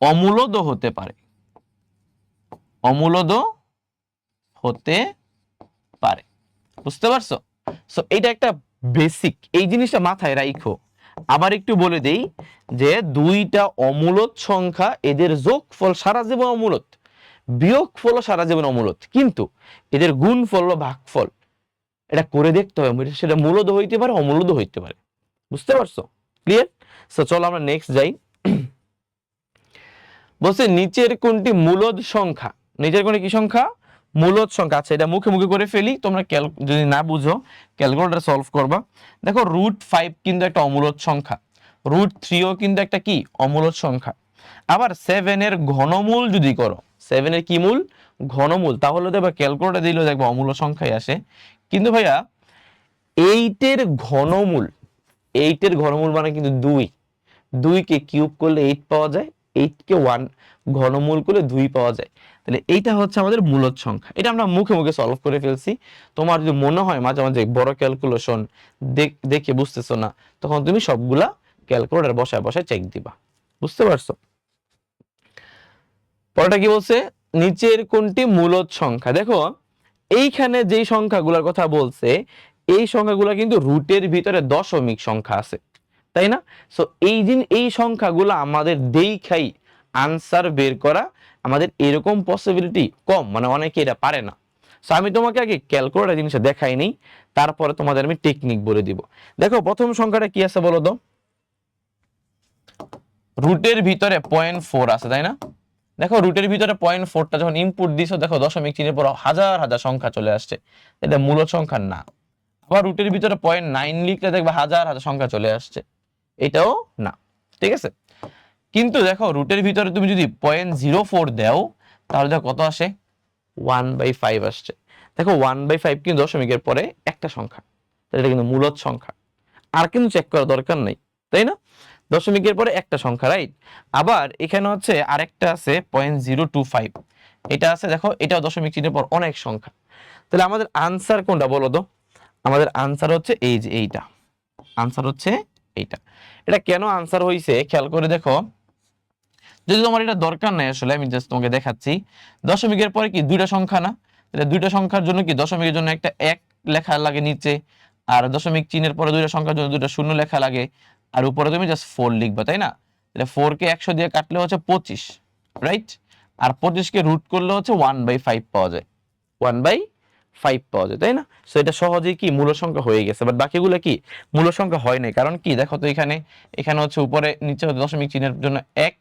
Speaker 1: অমূলদ হতে পারে, অমূলদ হতে পারে। বুঝতে পারছো? সো এটা একটা বেসিক, এই জিনিসটা মাথায় রাখো। আবার একটু বলে দেই যে দুইটা অমূলদ সংখ্যা, এদের যোগফল সারা জীবন অমূলদ, বিয়োগফল সারা জীবন অমূলদ, কিন্তু এদের গুণফল বা ভাগফল এটা করে দেখতে হবে, সেটা মূলদ হইতে পারে, অমূলদ হইতে পারে। বুঝতে পারছো? ক্লিয়ার? সো চলো আমরা নেক্সট যাই। বলছে নিচের কোনটি মূলদ সংখ্যা? নিচের কোনটি কি সংখ্যা? মূলদ সংখ্যা। আচ্ছা এটা মুখে মুখে করে ফেলি, তোমরা যদি না বুঝো ক্যালকুলেটর সলভ করবা। দেখো √5 কিন্তু একটা অমূলদ সংখ্যা, √3ও কিন্তু একটা কি অমূলদ সংখ্যা। আবার 7 এর ঘনমূল যদি করো, 7 এর কি মূল? ঘনমূল, তাহলে দেখবা ক্যালকুলেটর দিলেও দেখবা অমূলদ সংখ্যাই আসে। কিন্তু ভাইয়া 8 এর ঘনমূল, 8 এর ঘনমূল মানে কিন্তু 2, 2 কে কিউব করলে 8 পাওয়া যায়, 8 কে 1 ঘনমূল করলে 2 পাওয়া যায়। তাহলে এইটা হচ্ছে আমাদের মূলদ সংখ্যা। এটা আমরা মুখে মুখে সলভ করে ফেলছি। তোমার যদি মনে হয় মাঝে মাঝে বড় ক্যালকুলেশন দেখে বুঝতেছো না, তখন তুমি সবগুলা ক্যালকুলেটর বসায় বসায় চেক দিবা। বুঝতে পারছো? পরেরটা কি বলছে? নিচের কোনটি মূলদ সংখ্যা? দেখো এইখানে যেই সংখ্যাগুলোর কথা বলছে, এই সংখ্যাগুলো কিন্তু রুটের ভিতরে দশমিক সংখ্যা আছে, তাই না? সো এই সংখ্যাগুলো আমাদের দেখাই আনসার বের করা আমাদের এরকম পসিবিলিটি কম, মানে অনেকে এটা পারে না। সো আমি তোমাকে আগে ক্যালকুলেটর জিনিসটা দেখাই নেই, তারপরে তোমাদের আমি টেকনিক বলে দিব। দেখো প্রথম সংখ্যাটা কি আছে বলো তো? রুটের ভিতরে 0.4 আছে, তাই না? দেখো রুটের ভিতরে 0.4টা যখন ইনপুট দিছো, দেখো দশমিক চিহ্নের পর হাজার হাজার সংখ্যা চলে আসছে, এটা মূলদ সংখ্যা না। আবার রুটের ভিতরে 0.9 লিখলে দেখবে হাজার হাজার সংখ্যা চলে আসছে, এটাও না, ঠিক আছে? কিন্তু দেখো রুটের ভিতরে তুমি যদি 0.04 দাও, তাহলে দেখো কত আসে? 1/5 আসছে। দেখো 1/5 কিন্তু দশমিকের পরে একটা সংখ্যা, এটা কিন্তু মূলদ সংখ্যা, আর কিন্তু চেক করার দরকার নেই, তাই না? দশমিকের পরে একটা সংখ্যা, রাইট? আবার এখানে হচ্ছে আরেকটা আছে 0.025, এটা আছে, দেখো এটাও দশমিক চিহ্নের পর অনেক সংখ্যা। তাহলে আমাদের আনসার কোনটা বলো তো? আমাদের আনসার হচ্ছে এই যে এইটা, আনসার হচ্ছে এইটা। এটা কেন আনসার হইছে খেয়াল করে দেখো, যদি তোমার এটা দরকার নাই আসলে, আমি জাস্ট তোমাকে দেখাচ্ছি। দশমিকের পরে কি দুইটা সংখ্যা না? তাহলে দুইটা সংখ্যার জন্য কি দশমিকের জন্য একটা 1 লেখা লাগে নিচে, আর দশমিক চিহ্নের পরে দুইটা সংখ্যার জন্য দুইটা শূন্য লেখা লাগে, আর উপরে তুমি জাস্ট 4 লিখবা, তাই না? তাহলে 4 কে 100 দিয়ে কাটলে হচ্ছে 25, রাইট? আর 25 কে রুট করলে হচ্ছে 1/5 পাওয়া যায়, 1/5 পাওয়া যায়, তাই না? সো এটা সহজেই কি মূল সংখ্যা হয়ে গেছে। বাট বাকিগুলো কি মূল সংখ্যা হয় নাই, কারণ কি দেখো তো এখানে হচ্ছে উপরে নিচে হচ্ছে দশমিক চিহ্নের জন্য 1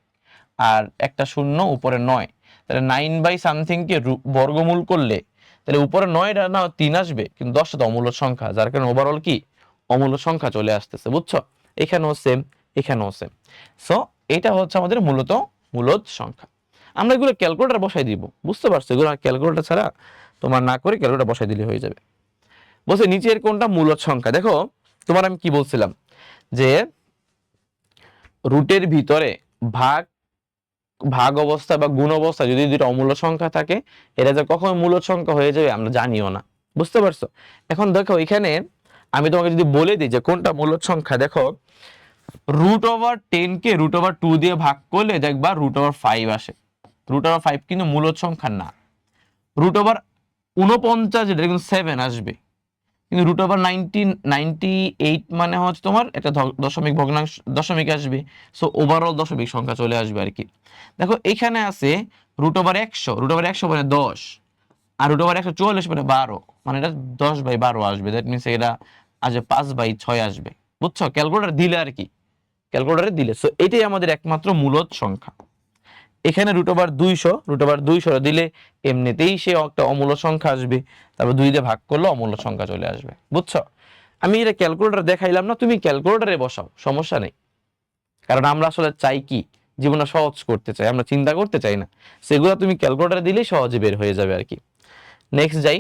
Speaker 1: আর একটা শূন্য, উপরে 9, তাহলে 9/something কে বর্গমূল করলে তাহলে উপরে 9টা না 3 আসবে, কিন্তু 10টা তো অমূল্য সংখ্যা, যার কারণে ওভারঅল কি অমূল্য সংখ্যা চলে আসতেছে। বুঝছো? এখানেও সেম, এখানেও সেম। সো এটা হচ্ছে আমাদের মূলত মূলদ সংখ্যা। আমরা এগুলো ক্যালকুলেটর বসাই দিব, বুঝতে পারছো? এগুলো ক্যালকুলেটর ছাড়া তোমার না করে ক্যালকুলেটর বসাই দিলে হয়ে যাবে। বলছে নিচের কোনটা মূলদ সংখ্যা? দেখো তোমার আমি কি বলছিলাম যে রুটের ভিতরে ভাগ ভাগ অবস্থা বা গুণ অবস্থা যদি দুটো অমূল্য সংখ্যা থাকে, এটা যে কখন মূলদ সংখ্যা হয়ে যাবে আমরা জানিও না, বুঝতে পারছো? এখন দেখো এখানে আমি তোমাকে যদি বলে দিই যে কোনটা মূলদ সংখ্যা, দেখো √10 কে √2 দিয়ে ভাগ করলে দেখবা √5 আসে। √5 কিন্তু মূলদ সংখ্যা না। √49 যেটা কিন্তু 7 আসবে, কিন্তু √98 মানে হচ্ছে তোমার একটা দশমিক ভগ্নাংশ, দশমিক আসবে। সো ওভারঅল দশমিক সংখ্যা চলে আসবে আর কি। দেখো এখানে আছে √100, √100 মানে 10, আর √144 মানে 12, মানে এটা 10/12 আসবে। দ্যাট মিনস এটা আসবে 5/6 আসবে, বুঝছো? ক্যালকুলেটর দিলে আর কি, ক্যালকুলেটরে দিলে। সো এটাই আমাদের একমাত্র মূলদ সংখ্যা। এখানে √200 দিলে এমনিতেই সে একটা অমূল্য সংখ্যা আসবে, তারপর 2 দিয়ে ভাগ করলে অমূল্য সংখ্যা চলে আসবে, বুঝছো? আমি এটা ক্যালকুলেটর দেখাইলাম না, তুমি ক্যালকুলেটরে বসাও, সমস্যা নেই। কারণ আমরা আসলে চাই কি, জীবনটা সহজ করতে চাই, আমরা চিন্তা করতে চাই না। সেগুলো তুমি ক্যালকুলেটরে দিলেই সহজে বের হয়ে যাবে আর কি। নেক্সট যাই।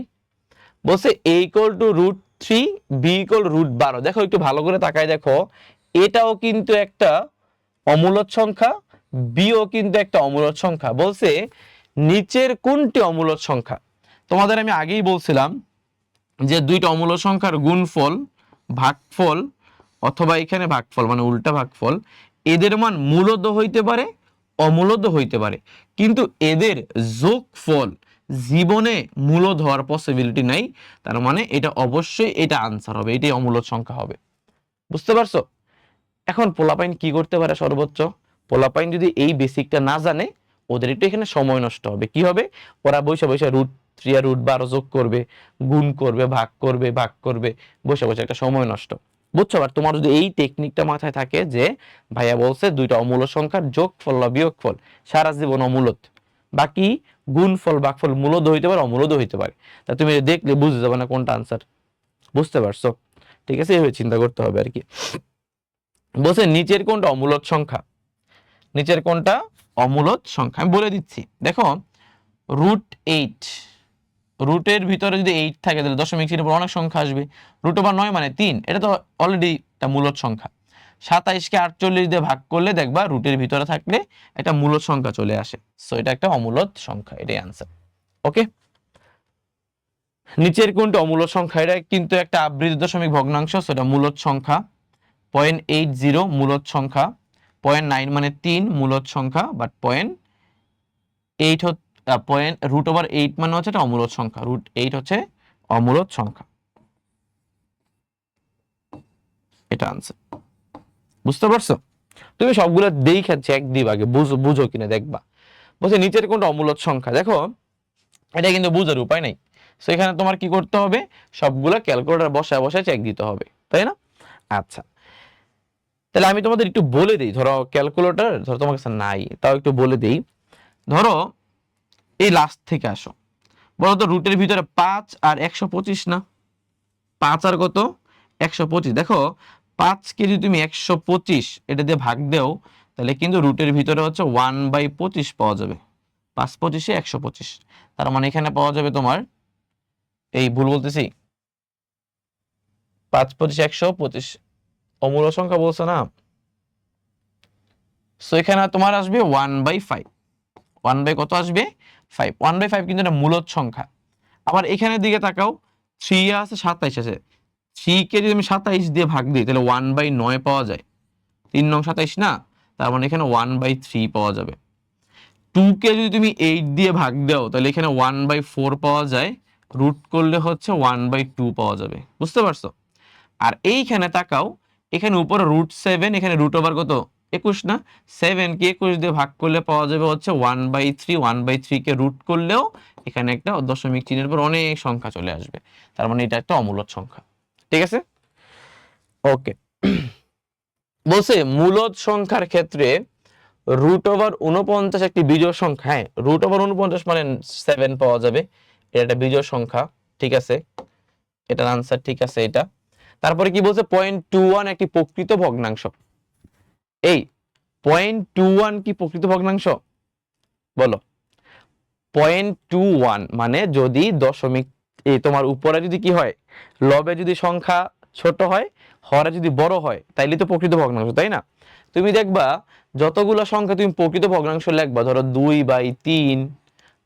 Speaker 1: বলছে a = √3, b = √12। দেখো একটু ভালো করে তাকায় দেখো, এটাও কিন্তু একটা অমূলদ সংখ্যা, বিও কিন্তু একটা অমূলদ সংখ্যা। বলছে নিচের কোনটি অমূলদ সংখ্যা? তোমাদের আমি আগেই বলছিলাম যে দুইটা অমূলদ সংখ্যার গুণফল, ভাগফল, অথবা এখানে ভাগফল মানে উল্টা ভাগফল, এদের মান মূলদ হইতে পারে, অমূলদ হইতে পারে, কিন্তু এদের যোগফল জীবনে মূলদ হওয়ার পসিবিলিটি নাই। তার মানে এটা অবশ্যই এটা আনসার হবে, এটাই অমূলদ সংখ্যা হবে, বুঝতে পারছো? এখন পোলাপাইন কি করতে পারে? সর্বোচ্চ পোলাপাইন যদি এই বেসিকটা না জানে, ওদের একটু এখানে সময় নষ্ট হবে। কি হবে? ওরা বসে বসে √3 আর √12 যোগ করবে, গুণ করবে, ভাগ করবে, বসে বসে একটা সময় নষ্ট, বুঝছো? আর তোমার যদি এই টেকনিকটা মাথায় থাকে যে ভাইয়া বলছে দুইটা অমূল্য সংখ্যার যোগফল বা বিয়োগফল সারা জীবন অমূলদ, বাকি গুণফল ভাগফল মূলদ হইতে পারে, অমূলদ হইতে পারে, তা তুমি দেখলে বুঝে যাবে না কোনটা আনসার, বুঝতে পারছো? ঠিক আছে, এইভাবে চিন্তা করতে হবে আর কি। বলছে নিচের কোনটা অমূলদ সংখ্যা? নিচের কোনটা অমূলদ সংখ্যা? আমি বলে দিচ্ছি, দেখো √8, রুটের ভিতরে যদি 8 থাকে তাহলে দশমিক চিহ্নের পর অনেক সংখ্যা আসবে। √9 মানে 3, এটা তো অলরেডি একটা মূলদ সংখ্যা। 27 কে 48 দিয়ে ভাগ করলে দেখবা রুটের ভিতরে থাকলে একটা মূলদ সংখ্যা চলে আসে। সো এটা একটা অমূলদ সংখ্যা, এটাই আনসার। ওকে, নিচের কোনটা অমূলদ সংখ্যা? এটা কিন্তু একটা আবৃত দশমিক ভগ্নাংশ, সেটা মূলদ সংখ্যা। 0.80 মূলদ সংখ্যা, 0.9 মানে 3 মূলদ সংখ্যা, বাট 0.8 √8 মানে হচ্ছে এটা অমূলদ সংখ্যা, √8 হচ্ছে অমূলদ সংখ্যা, এটা আনসার। বুঝতে পারছো? তুমি সবগুলো দেখে চেক দিবা, আগে বুঝো কিনা দেখবা। বলছে নিচের কোনটা অমূলদ সংখ্যা? দেখো এটা কিন্তু বুঝার উপায় নাই। সো এখানে তোমার কি করতে হবে? সবগুলো ক্যালকুলেটর বসায় বসায় চেক দিতে হবে, তাই না? আচ্ছা, তাহলে আমি তোমাদের একটু বলে দিই। ধরো ক্যালকুলেটর ধরো তোমার কাছে নাই, তাও একটু বলে দিই। ধরো এই লাস্ট থেকে আসো, বলতো রুটের ভিতরে 5 আর 125 না? 5 আর কত? 125। দেখো 5 কে যদি তুমি 125 এটা দিয়ে ভাগ দেও, তাহলে কিন্তু রুটের ভিতরে হচ্ছে 1/25 পাওয়া যাবে। 5×25 125, তার মানে এখানে পাওয়া যাবে তোমার, এই ভুল বলতেছি, 5×25 125 অমূল্য সংখ্যা বলছো না? সো এখানে তোমার আসবে 1/5। 1 কত আসবে? 5। 1/5 কিন্তু এটা মূলদ সংখ্যা। আবার এখানের দিকে তাকাও, 3 আছে 27 আছে, 3 কে যদি আমি 27 দিয়ে ভাগ দিই তাহলে 1/9 পাওয়া যায়। 3 নং 27 না? তার মানে এখানে 1/3 পাওয়া যাবে। 2 কে যদি তুমি 8 দিয়ে ভাগ দাও তাহলে এখানে 1/4 পাওয়া যায়, রুট করলে হচ্ছে 1/2 পাওয়া যাবে, বুঝতে পারছো? আর এইখানে তাকাও, এখানে উপরে √7, এখানে √ওভার কত? 21 না? 7 কে 21 দিয়ে ভাগ করলে পাওয়া যাবে হচ্ছে 1/3। 1/3 কে রুট করলেও এখানে একটা দশমিক চিহ্নের পর অনেক সংখ্যা চলে আসবে, তার মানে এটা একটা অমূলদ সংখ্যা। ঠিক আছে, ওকে। বলছে মূলদ সংখ্যার ক্ষেত্রে √49 একটি বিজোড় সংখ্যা। হ্যাঁ, √49 মানে 7 পাওয়া যাবে, এটা একটা বিজোড় সংখ্যা। ঠিক আছে, এটার আনসার ঠিক আছে এটা। তারপরে কি বলছে? 0.21 একটি প্রকৃত ভগ্নাংশ। এই 0.21 কি প্রকৃত ভগ্নাংশ? বলো। 0.21 মানে যদি দশমিক তোমার উপরে যদি কি হয়, লবে যদি সংখ্যা ছোট হয়, হরে যদি বড় হয়, তাইলে তো প্রকৃত ভগ্নাংশ, তাই না? তুমি দেখবা যতগুলো সংখ্যা তুমি প্রকৃত ভগ্নাংশ লিখবা, ধরো 2/3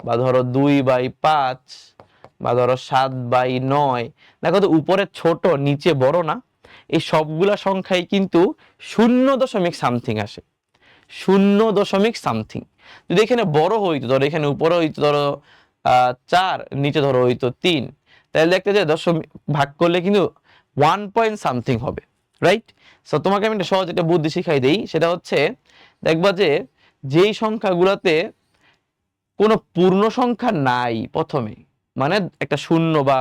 Speaker 1: বা ধরো 2/5 বা ধরো 7/9, দেখো তো উপরে ছোট নিচে বড় না? এই সবগুলা সংখ্যাই কিন্তু 0 দশমিক সামথিং আসে, 0 দশমিক সামথিং। যদি এখানে বড় হইতো, ধরো এখানে উপরে হইতো ধরো 4, নিচে ধরো হইতো 3, তাহলে দেখতে যে দশমিক ভাগ করলে কিন্তু 1 পয়েন্ট সামথিং হবে, রাইট? সো তোমাকে আমি একটা সহজ একটা বুদ্ধি শিখাই দেই, সেটা হচ্ছে দেখবা যে যেই সংখ্যাগুলোতে কোনো পূর্ণ সংখ্যা নাই প্রথমে, মানে একটা শূন্য বা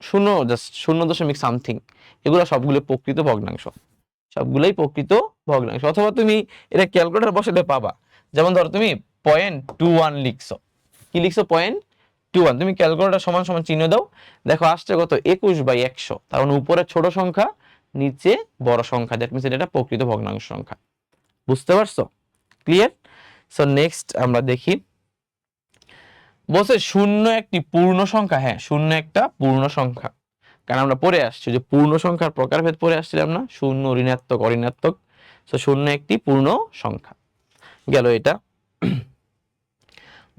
Speaker 1: শূন্য, জাস্ট 0 দশমিক সামথিং, এগুলো সবগুলো প্রকৃত ভগ্নাংশ, সবগুলোই প্রকৃত ভগ্নাংশ। অথবা তুমি এটা ক্যালকুলেটর বসাতে পাবা, যেমন ধরো তুমি 0.21 লিখছো, কি লিখছো 0.21, তুমি ক্যালকুলেটর সমান সমান চিহ্ন দাও, দেখো আসছে কত 21/100, তার মানে উপরে ছোট সংখ্যা নিচে বড় সংখ্যা, দ্যাট মিনস এটা প্রকৃত ভগ্নাংশ সংখ্যা। বুঝতে পারছো? ক্লিয়ার? সো নেক্সট আমরা দেখি, বলছে শূন্য একটি পূর্ণ সংখ্যা। হ্যাঁ, শূন্য একটা পূর্ণ সংখ্যা, কারণ আমরা পড়ে আসছি যে পূর্ণ সংখ্যার প্রকারভেদ পড়ে আসছিলাম না, শূন্য, ঋণাত্মক, অঋণাত্মক। সো শূন্য একটি পূর্ণ সংখ্যা গেল এটা।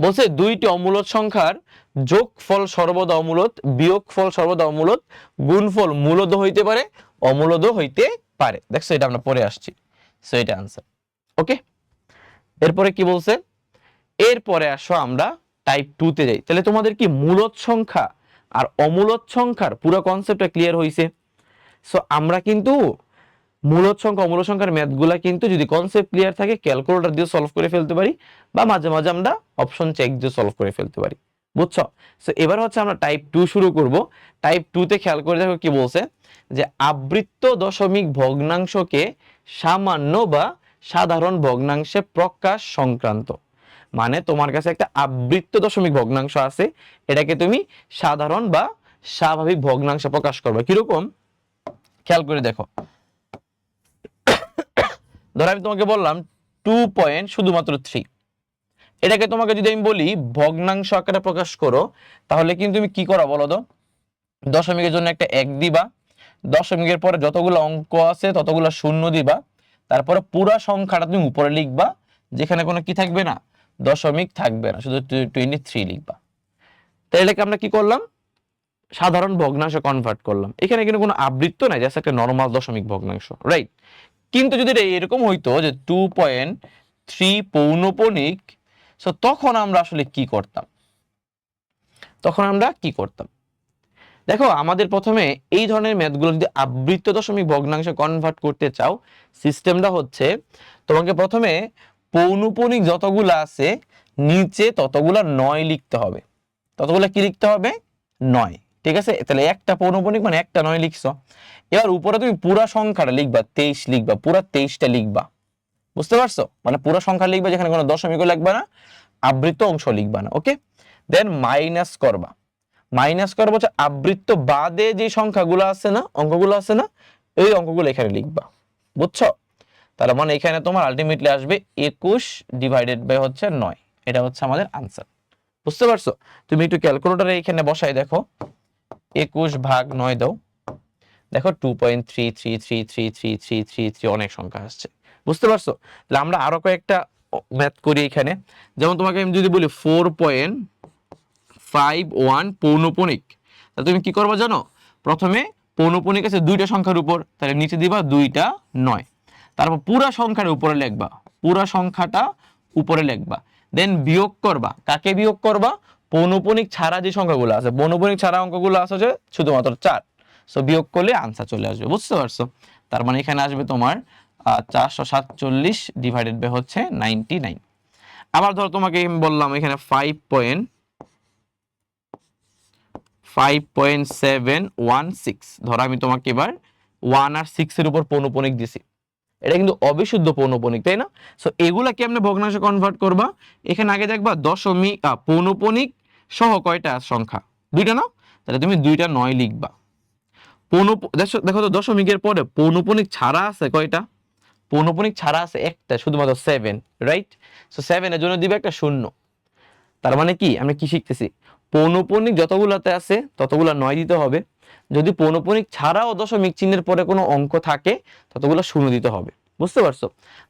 Speaker 1: বলছে দুইটি অমূলদ সংখ্যার যোগফল সর্বদা অমূলদ, বিয়োগফল সর্বদা অমূলদ, গুণফল মূলদ হইতে পারে, অমূলদ হইতে পারে। দেখছো, এটা আমরা পড়ে আসছি। সো এটা আনসার। ওকে, এরপরে কি বলছে, এরপরে আসো আমরা টাইপ 2 তে যাই। তাহলে তোমাদের কি মূলদ সংখ্যা আর অমূলদ সংখ্যার পুরো কনসেপ্টটা ক্লিয়ার হইছে? সো আমরা কিন্তু মূলদ সংখ্যা অমূলদ সংখ্যার ম্যাথগুলা কিন্তু যদি কনসেপ্ট ক্লিয়ার থাকে ক্যালকুলেটর দিয়ে সলভ করে ফেলতে পারি, বা মাঝে মাঝে আমরা অপশন চেক দিয়ে সলভ করে ফেলতে পারি। বুঝছো? সো এবার হচ্ছে আমরা টাইপ 2 শুরু করব। টাইপ 2 তে খেয়াল করে দেখো কি বলছে, যে আবৃত্ত দশমিক ভগ্নাংশকে সামান্য বা সাধারণ ভগ্নাংশে প্রকাশ সংক্রান্ত। মানে তোমার কাছে একটা আবৃত্ত দশমিক ভগ্নাংশ আছে, এটাকে তুমি সাধারণ বা স্বাভাবিক ভগ্নাংশে প্রকাশ করবে। কিরকম খেয়াল করে দেখো, ধরো আমি তোমাকে বললাম 2 শুধুমাত্র 3, এটাকে তোমাকে যদি আমি বলি ভগ্নাংশ আকারে প্রকাশ করো, তাহলে কিন্তু তুমি কি করা বলো তো, দশমিকের জন্য একটা 1 দিবা, দশমিকের পরে যতগুলো অঙ্ক আছে ততগুলো শূন্য দিবা, তারপরে পুরা সংখ্যাটা তুমি উপরে লিখবা, যেখানে কোনো কি থাকবে না, দশমিক থাকবে না, শুধু 23 লিখবা। তাই এটাকে আমরা কি করলাম, সাধারণ ভগ্নাংশে কনভার্ট করলাম। এখানে কিন্তু কোনো আবৃত্ত নাই, জাস্ট একটা নরমাল দশমিক ভগ্নাংশ, রাইট? কিন্তু যদি এরকম হইতো যে 2.3 পৌনপণিক, সো তখন আমরা আসলে কি করতাম, দেখো আমাদের প্রথমে এই ধরনের ম্যাথগুলো যদি আবৃত্ত দশমিক ভগ্নাংশে কনভার্ট করতে চাও, সিস্টেমটা হচ্ছে তোমাকে প্রথমে পৌনপণিক যতগুলো আছে নিচে ততগুলো 9 লিখতে হবে। ততগুলো কি লিখতে হবে? 9। ঠিক আছে, তাহলে একটা পৌনপণিক মানে একটা 9 লিখছো। এবার উপরে তুমি পুরা সংখ্যাটা লিখবা, 23 লিখবা, পুরা 23টা লিখবা। বুঝতে পারছো? মানে পুরো সংখ্যা লিখবা, যেখানে কোনো দশমিকও লিখবা না, আবৃত্ত অংশ লিখবা না। ওকে, দেন মাইনাস করবা। হচ্ছে আবৃত্ত বাদে যে সংখ্যাগুলো আছে না, অঙ্কগুলো আছে না, এই অঙ্কগুলো এখানে লিখবা। বুঝছো? তাহলে মানে এখানে তোমার আলটিমেটলি আসবে 21 ডিভাইডেড বাই হচ্ছে 9। এটা হচ্ছে আমাদের আনসার। বুঝতে পারছো? তুমি একটু ক্যালকুলেটরে এখানে বসাই দেখো, 21 ভাগ 9 দাও, দেখো 2.33333333 অনেক সংখ্যা আসছে। বুঝতে পারছো? তাহলে আমরা আরো কয়েকটা ম্যাথ করি এখানে। যেমন তোমাকে আমি যদি বলি 4.51 পৌনপণিক, তাহলে তুমি কি করবা জানো, প্রথমে পৌনপণিক আছে দুইটা সংখ্যার উপর, তাহলে নিচে দিবা 2টা 9, তারপর পুরা সংখ্যার উপরে লিখবা, পুরা সংখ্যাটা উপরে লিখবা, দেন বিয়োগ করবা। কাকে বিয়োগ করবা? পৌনপণিক ছাড়া যে সংখ্যাগুলো আছে, পৌনপণিক ছাড়া অঙ্কগুলো আছে যে শুধুমাত্র 4। সো বিয়োগ করলে আনসার চলে আসবে। বুঝতে পারছো? তার মানে এখানে আসবে তোমার 447 ডিভাইডেড বাই হচ্ছে 99। আবার ধরো তোমাকে আমি বললাম এখানে 5.716, ধরো আমি তোমাকে এবার 1 আর 6 এর উপর পৌনপণিক দিছি, এটা কিন্তু অবিশুদ্ধ পৌনপণিক, তাই না? সো এগুলা কেমনে ভগ্নাংশে কনভার্ট করবা, এখানে আগে দেখবা দশমিক পৌনপণিক সহ কয়টা সংখ্যা, 2টা না, তাহলে তুমি 2টা 9 লিখবা। দেখো তো দশমিকের পরে পৌনপণিক ছাড়া আছে কয়টা, পৌনপণিক ছাড়া আছে একটা, শুধুমাত্র 7, রাইট? সো 7 এর জন্য দিবে একটা শূন্য, তার মানে কি আমরা কি শিখতেছি, পৌনঃপুনিক যতগুলাতে আছে ততগুলা 9 দিতে হবে, যদি পৌনঃপুনিক ছাড়াও দশমিক চিহ্নের পরে কোনো অঙ্ক থাকে ততগুলো 0 দিতে হবে। বুঝতে পারছো?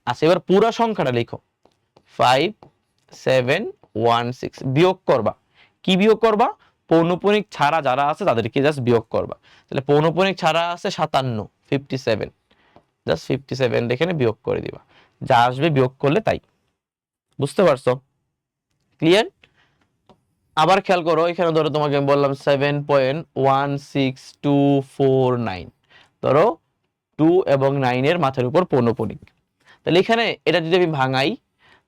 Speaker 1: আচ্ছা এবার পুরো সংখ্যাটা লিখো, 5716 বিয়োগ করবা। কি বিয়োগ করবা? পৌনঃপুনিক ছাড়া যারা আছে তাদেরকে জাস্ট বিয়োগ করবা। তাহলে পৌনঃপুনিক ছাড়া আছে 57, 57, জাস্ট 57 এখানে বিয়োগ করে দিবা, যা আসবে বিয়োগ করলে তাই। বুঝতে পারছো? ক্লিয়ার? আবার খেয়াল করো, এখানে ধরো তোমাকে আমি বললাম 7.16249, ধরো 2 এবং 9 এর মাথার উপর পৌনঃপুনিক। তাহলে এখানে এটা যদি আমি ভাঙাই,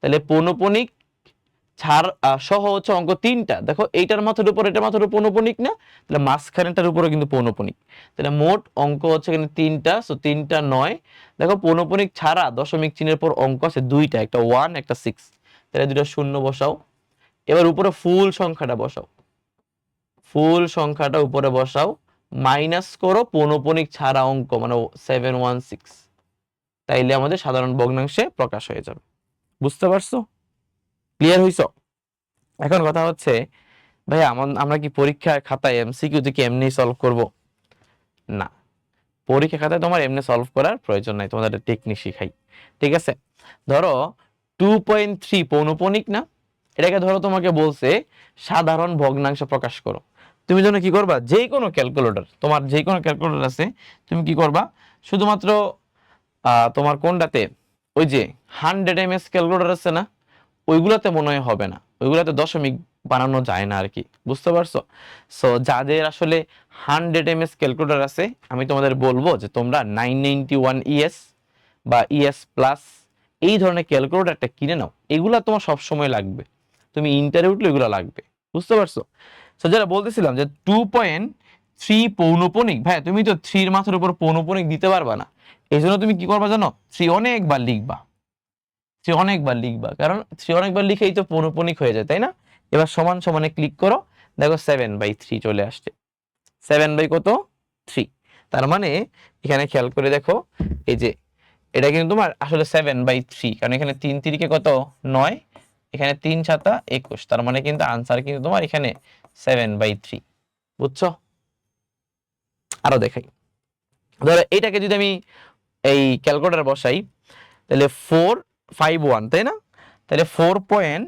Speaker 1: তাহলে পৌনঃপুনিক ছাড় সহ হচ্ছে অঙ্ক 3টা। দেখো এইটার মাথার উপর এটার মাথার উপর পৌনঃপুনিক না, তাহলে মাঝখানেটার উপরে কিন্তু পৌনঃপুনিক। তাহলে মোট অঙ্ক হচ্ছে এখানে 3টা, সো 3টা 9। দেখো পৌনঃপুনিক ছাড়া দশমিক চিহ্নের পর অঙ্ক আছে 2টা, একটা 1 একটা 6, তাহলে দুটো শূন্য বসাও। এবার উপরে ফুল সংখ্যাটা বসাও, ফুল সংখ্যাটা উপরে বসাও, মাইনাস করো পৌনঃপুনিক ছাড়া অঙ্ক মানে 716, তাইলে আমাদের সাধারণ ভগ্নাংশে প্রকাশ হয়ে যাবে। বুঝতে পারছো? ক্লিয়ার হইছো? এখন কথা হচ্ছে ভাই আমরা কি পরীক্ষার খাতায় এমসিকিউ থেকে এমনি সলভ করব? না, পরীক্ষা খাতায় তোমার এমনি সলভ করার প্রয়োজন নাই, তোমাদের টেকনিক শিখাই। ঠিক আছে? ধরো 2.3 পৌনঃপুনিক না, এটাকে ধরো তোমাকে বলছে সাধারণ ভগ্নাংশ প্রকাশ করো। তুমি যেন কি করবা, যে কোনো ক্যালকুলেটর, তোমার যে কোনো ক্যালকুলেটর আছে, তুমি কি করবা, শুধুমাত্র তোমার কোনটাতে, ওই যে 100 ms ক্যালকুলেটর আছে না, ওইগুলাতে মনে হয় হবে না, ওইগুলাতে দশমিক বানানো যায় না আর কি। বুঝতে পারছো? সো যাদের আসলে 100 ms ক্যালকুলেটর আছে, আমি তোমাদের বলবো যে তোমরা 991 ES বা ES প্লাস এই ধরনের ক্যালকুলেটরটা কিনে নাও, এগুলা তোমার সব সময় লাগবে, তুমি ইন্টারভিউ উঠলে এগুলো লাগবে। বুঝতে পারছো? সো যেটা বলতেছিলাম যে 2.3 পৌনঃপুনিক, ভাই তুমি তো 3 এর মাথার উপর পৌনঃপুনিক দিতে পারবা না, এই জন্য তুমি কি করবা জানো, 3 অনেকবার লিখবা, 3 অনেকবার লিখবা, কারণ 3 অনেকবার লিখেই তো পৌনঃপুনিক হয়ে যায়, তাই না? এবার সমান সমানে ক্লিক করো, দেখো 7/3 চলে আসছে। 7 বাই কত? 3। তার মানে এখানে খেয়াল করে দেখো, এই যে এটা কিন্তু তোমার আসলে 7/3, কারণ এখানে 3 তিরিকে কত 9, এখানে 3 7 21, তার মানে কিন্তু আনসার কিন্তু তোমার এখানে 7/3। বুঝছো? আরো দেখাই, ধরো এটাকে যদি আমি এই ক্যালকুলেটর বসাই, তাহলে 451, তাই না? তাহলে 4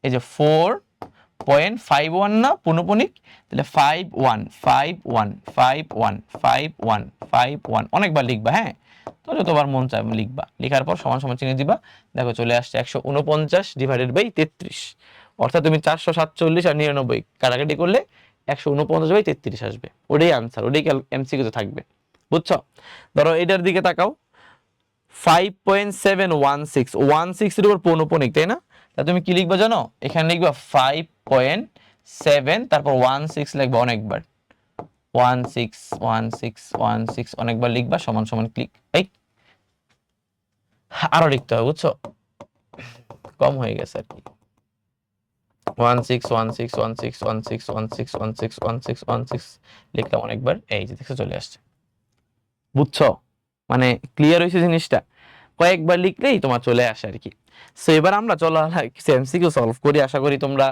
Speaker 1: এই যে 4.51 না পৌনঃপুনিক, তাহলে 51 অনেকবার লিখবা। হ্যাঁ, তো যতবার মন চায় লিখবা, লিখার পর সমান সমান চিহ্ন দিবা। দেখো চলে আসছে 149 ডিভাইডেড বাই 33, অর্থাৎ তুমি 447 আর 99 কাটাকাটি করলে 149/33 আসবে। ওটাই আনসার, ওটাই এমসিকিউতে থাকবে। বুঝছো? ধরো এটার দিকে তাকাও, 5.716 এর উপর পৌনঃপুনিক, তাই না? তা তুমি কি লিখবা জানো, এখানে লিখবা 5.7 তারপর 16 লিখবা অনেকবার, 16 অনেকবার লিখবা, সমান সমান ক্লিক। এই আরো লিখতে হবে, বুঝছো? কম হয়ে গেছে আর কি, 16 লিখলাম অনেকবার, এই যে দেখছো চলে আসছে। বুঝছো? মানে ক্লিয়ার হয়েছে জিনিসটা, কয়েকবার লিখলেই তোমার চলে আসে আর কি। সো এবার আমরা চলো এমসিকিউ সলভ করি। আশা করি তোমরা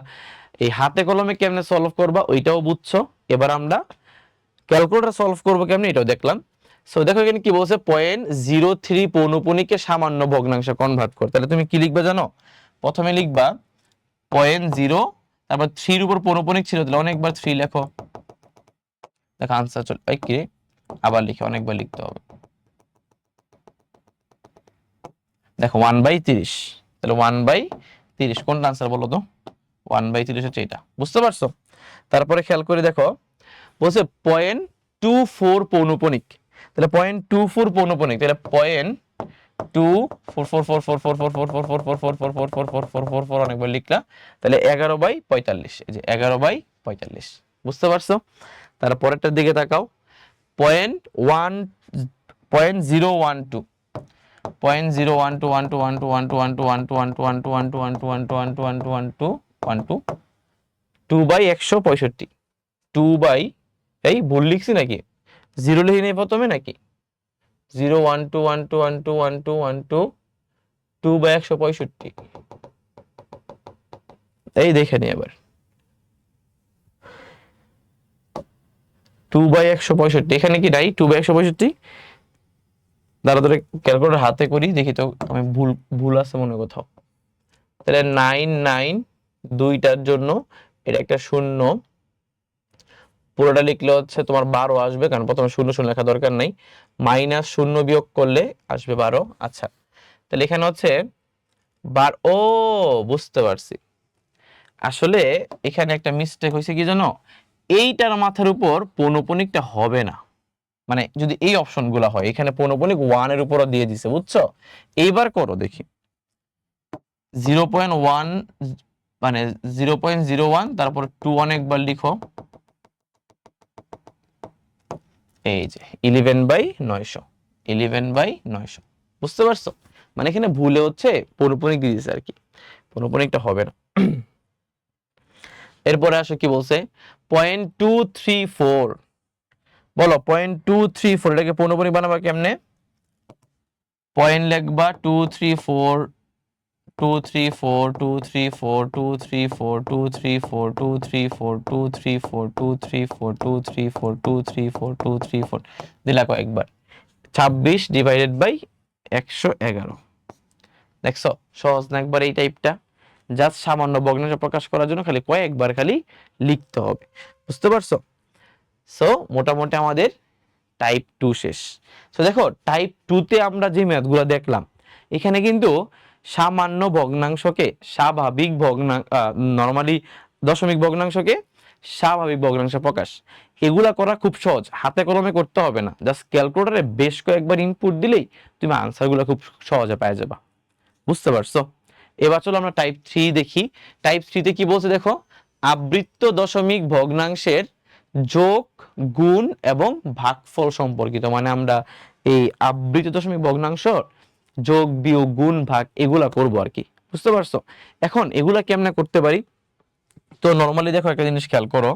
Speaker 1: এই হাতে কলমে কেমনে সলভ করবা ওইটাও বুঝছো। এবার আমরা ক্যালকুলেটর সলভ করবো কেমনে এটাও দেখলাম। সো দেখো এখানে কি বলছে, 0.03 পৌনঃপুনিককে সামান্য ভগ্নাংশে কনভার্ট করতে। তাহলে তুমি কি লিখবে জানো, প্রথমে লিখবা 0.0, তারপর 3 এর উপর পৌনঃপুনিক ছিল, তাহলে অনেকবার 3 লেখো, দেখো আনসার চলে। এই কি, আবার লিখে অনেকবার লিখতে হবে। দেখো 1/30, তাহলে 1/30 কোনটা আনসার বলো তো? 1/30 হচ্ছে এটা। বুঝতে পারছো? তারপরে খেয়াল করে দেখো, বলছে 0.24 পৌনঃপুনিক, তাহলে 0.24 পৌনঃপুনিক, তাহলে 0.24 অনেকবার লিখলা, তাহলে 11/45, এই যে 11/45। বুঝতে পারছো? তারপরেরটার দিকে তাকাও, 0.012 2/165, 2 এই ভুল লিখছি নাকি, জিরো লিখি নেই প্রথমে নাকি, 0.12 2/165, এই দেখে নি এবার 2/165 এখানে কি নাই 2/165? দাঁড়া ধরে ক্যালকুলেটর হাতে করি দেখি তো আমি ভুল ভুল আছে মনে কোথাও। তাহলে 9 দুইটার জন্য এটা একটা শূন্য, পুরোটা লিখলে হচ্ছে তোমার 12 আসবে, কারণ প্রথমে শূন্য শূন্য লেখা দরকার নাই, মাইনাস শূন্য বিয়োগ করলে আসবে 12। আচ্ছা, তাহলে এখানে হচ্ছে ও বুঝতে পারছি, আসলে এখানে একটা মিস্টেক হয়েছে কি জানো, এইটার মাথার উপর পৌনঃপুনিকটা হবে না, মানে যদি এই অপশনগুলো হয় এখানে পৌনঃপুনিক 1 এর উপরও দিয়ে দিছে, বুঝছো? এইবার করো দেখি 0.1 মানে 0.01 তারপর 21 একবার লিখো, এই যে 11/900, 11/900, বুঝতে পারছো? মানে এখানে ভুলে হচ্ছে পৌনঃপুনিক দিয়ে দিছে আর কি, পৌনঃপুনিকটা হবে না। এরপরে আসো কি বলছে 0.234, বলো 0.234 এটাকে পৌনঃপুনিক বানাবা কেমনে? পয়েন্ট লিখবা 234 234 234 234 234 234 234 234 234 234 234 দিলা কয়েকবার, 26/111। দেখছো সহজ না একবার এই টাইপটা? জাস্ট সামান্য ভগ্নাংশ প্রকাশ করার জন্য খালি কয়েকবার খালি লিখতে হবে, বুঝতে পারছো? সো মোটামুটি আমাদের টাইপ 2 শেষ। সো দেখো টাইপ 2 তে আমরা যে ম্যাথগুলো দেখলাম, এখানে কিন্তু সামান্য ভগ্নাংশকে স্বাভাবিক নরমালি দশমিক ভগ্নাংশকে স্বাভাবিক ভগ্নাংশ প্রকাশ, এগুলা করা খুব সহজ, হাতে কলমে করতে হবে না, জাস্ট ক্যালকুলেটরে বেশ কয়েকবার ইনপুট দিলেই তুমি আনসারগুলো খুব সহজে পেয়ে যাবা, বুঝতে পারছো? এবার চলো আমরা টাইপ 3 দেখি। টাইপ 3 তে কি বলছে দেখো, আবৃত্ত দশমিক ভগ্নাংশের যোগ, গুণ এবং ভাগফল সম্পর্কিত, মানে আমরা এই আবৃত্ত দশমিক ভগ্নাংশ যোগ, বিয়োগ, গুণ, ভাগ এগুলা করব আর কি, বুঝতে পারছো? এখন এগুলা কেমনে করতে পারি? তো নরমালি দেখো একটা জিনিস খেয়াল করো,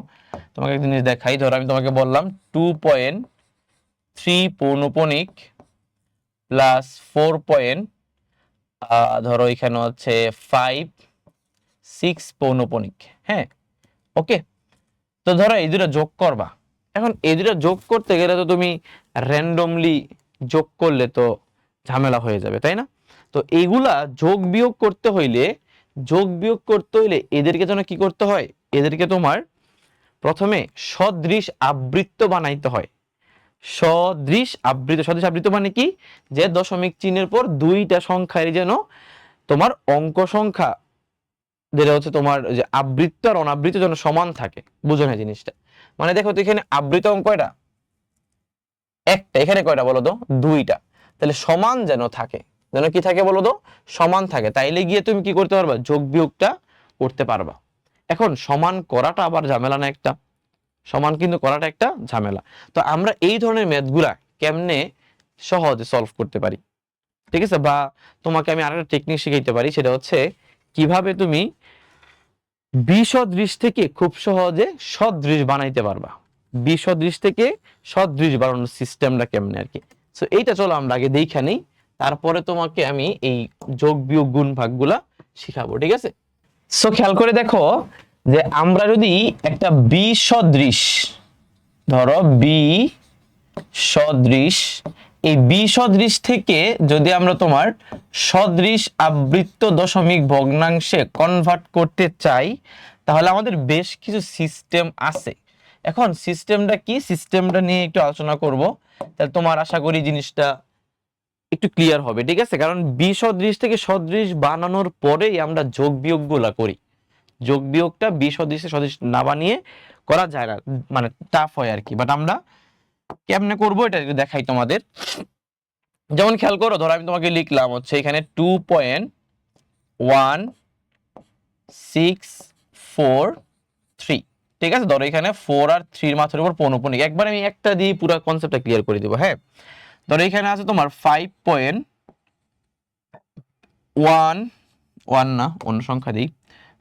Speaker 1: তোমাকে একটা জিনিস দেখাই, ধরো আমি তোমাকে বললাম 2.3 পৌনঃপুনিক প্লাস 4. ধরো এখানে হচ্ছে 5.6 পৌনঃপুনিক, হ্যাঁ ওকে। তো ধরো এই দুটো যোগ করবা, এখন এই দুটো যোগ করতে গেলে তো তুমি র্যান্ডমলি যোগ করলে তো ঝামেলা হয়ে যাবে, তাই না? তো এইগুলা যোগ বিয়োগ করতে হইলে এদেরকে যেন কি করতে হয়, এদেরকে তোমার প্রথমে সদৃশ আবৃত্ত বানাইতে হয়। সদৃশ আবৃত্ত মানে কি, যে দশমিক চিহ্নের পর দুইটা সংখ্যার যেন তোমার অঙ্ক সংখ্যা যেটা হচ্ছে তোমার যে আবৃত্ত আর অনাবৃত্ত যেন সমান থাকে, বুঝো না জিনিসটা? মানে দেখো তো এখানে আবৃত্ত অঙ্ক কয়টা? একটা। এখানে কয়টা বলো তো? দুইটা। তাহলে সমান যেন থাকে, যেন কি থাকে বলো তো? সমান থাকে, তাইলে গিয়ে তুমি কি করতে পারবা, যোগ বিয়োগটা করতে পারবা। এখন সমান করাটা আবার ঝামেলা না একটা, সমান কিন্তু করাটা একটা ঝামেলা। তো আমরা এই ধরনের ম্যাথগুলা কেমনে সহজে সলভ করতে পারি, ঠিক আছে? বা তোমাকে আমি আরেকটা টেকনিক শিখাইতে পারি, সেটা হচ্ছে কিভাবে তুমি বিসদৃশ থেকে খুব সহজে সদৃশ বানাইতে পারবা, বিসদৃশ থেকে সদৃশ বানানোর সিস্টেমটা কেমনে আর কি। সো এইটা চলো আমরা আগে দেখে নেই, তারপরে তোমাকে আমি এই যোগ বিয়োগ গুণ ভাগগুলা শিখাবো, ঠিক আছে? সো খেয়াল করে দেখো যে আমরা যদি একটা বিসদৃশ, ধরো বিসদৃশ, এই বিসদৃশ থেকে যদি আমরা তোমার সদৃশ আবৃত্ত দশমিক ভগ্নাংশে কনভার্ট করতে চাই, তাহলে আমাদের বেশ কিছু সিস্টেম আছে। এখন সিস্টেমটা কি, সিস্টেমটা নিয়ে একটু আলোচনা করব, তাহলে তোমার আশা করি জিনিসটা একটু ক্লিয়ার হবে, ঠিক আছে? কারণ বিসদৃশ থেকে সদৃশ বানানোর পরেই আমরা যোগ বিয়োগ গুলা করি, যোগ বিয়োগটা বিসদৃশে সদৃশ না বানিয়ে করা যায় না, মানে টাফ হয় আর কি। বাট আমরা কেমনে করবো এটা একটু দেখাই তোমাদের। যেমন খেয়াল করো, ধরো আমি তোমাকে লিখলাম হচ্ছে এখানে 2.1643, ঠিক আছে? ধরো এখানে 4 আর 3 মাত্রার উপর পৌনঃপুনিক, একবার আমি একটা দিয়ে পুরো কনসেপ্টটা ক্লিয়ার করে দিব, হ্যাঁ? ধরো এখানে আছে তোমার 5.1 না অন্য সংখ্যা দিই,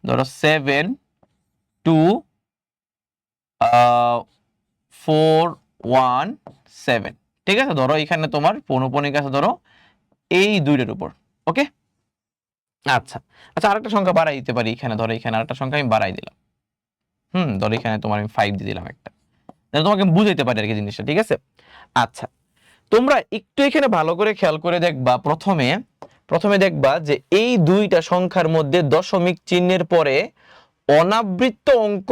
Speaker 1: ধরো 7.417, ঠিক আছে? ধরো এখানে তোমার পৌনঃপুনিক আছে ধরো এই দুইটার উপর, ওকে? আচ্ছা আচ্ছা, আরেকটা সংখ্যা বাড়াই দিতে পারি, এখানে ধরো এখানে আরেকটা সংখ্যা আমি বাড়াই দিলাম। ধরো এখানে তোমার আমি 5 দিয়ে দিলাম একটা, তোমাকে বুঝাইতে পারি আর কি জিনিসটা, ঠিক আছে? আচ্ছা, তোমরা একটু এখানে ভালো করে খেয়াল করে দেখবা, প্রথমে প্রথমে দেখবা যে এই দুইটা সংখ্যার মধ্যে দশমিক চিহ্নের পরে অনাবৃত্ত অঙ্ক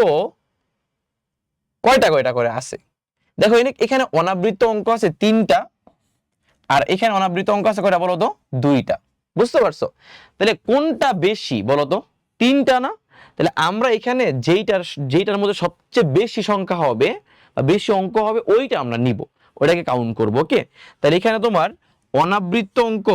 Speaker 1: কয়টা কয়টা করে আছে। দেখো এখানে অনাবৃত্ত অঙ্ক আছে 3টা, আর এখানে অনাবৃত্ত অঙ্ক আছে কয়টা বলো তো? 2টা। বুঝতে পারছো? তাহলে কোনটা বেশি বলো তো? 3টা না? তাহলে আমরা এখানে যেইটার মধ্যে সবচেয়ে বেশি সংখ্যা হবে বা বেশি অঙ্ক হবে ওইটা আমরা নিব, ওইটাকে কাউন্ট করব। ওকে, তাহলে এখানে তোমার অনাবৃত্ত অঙ্ক,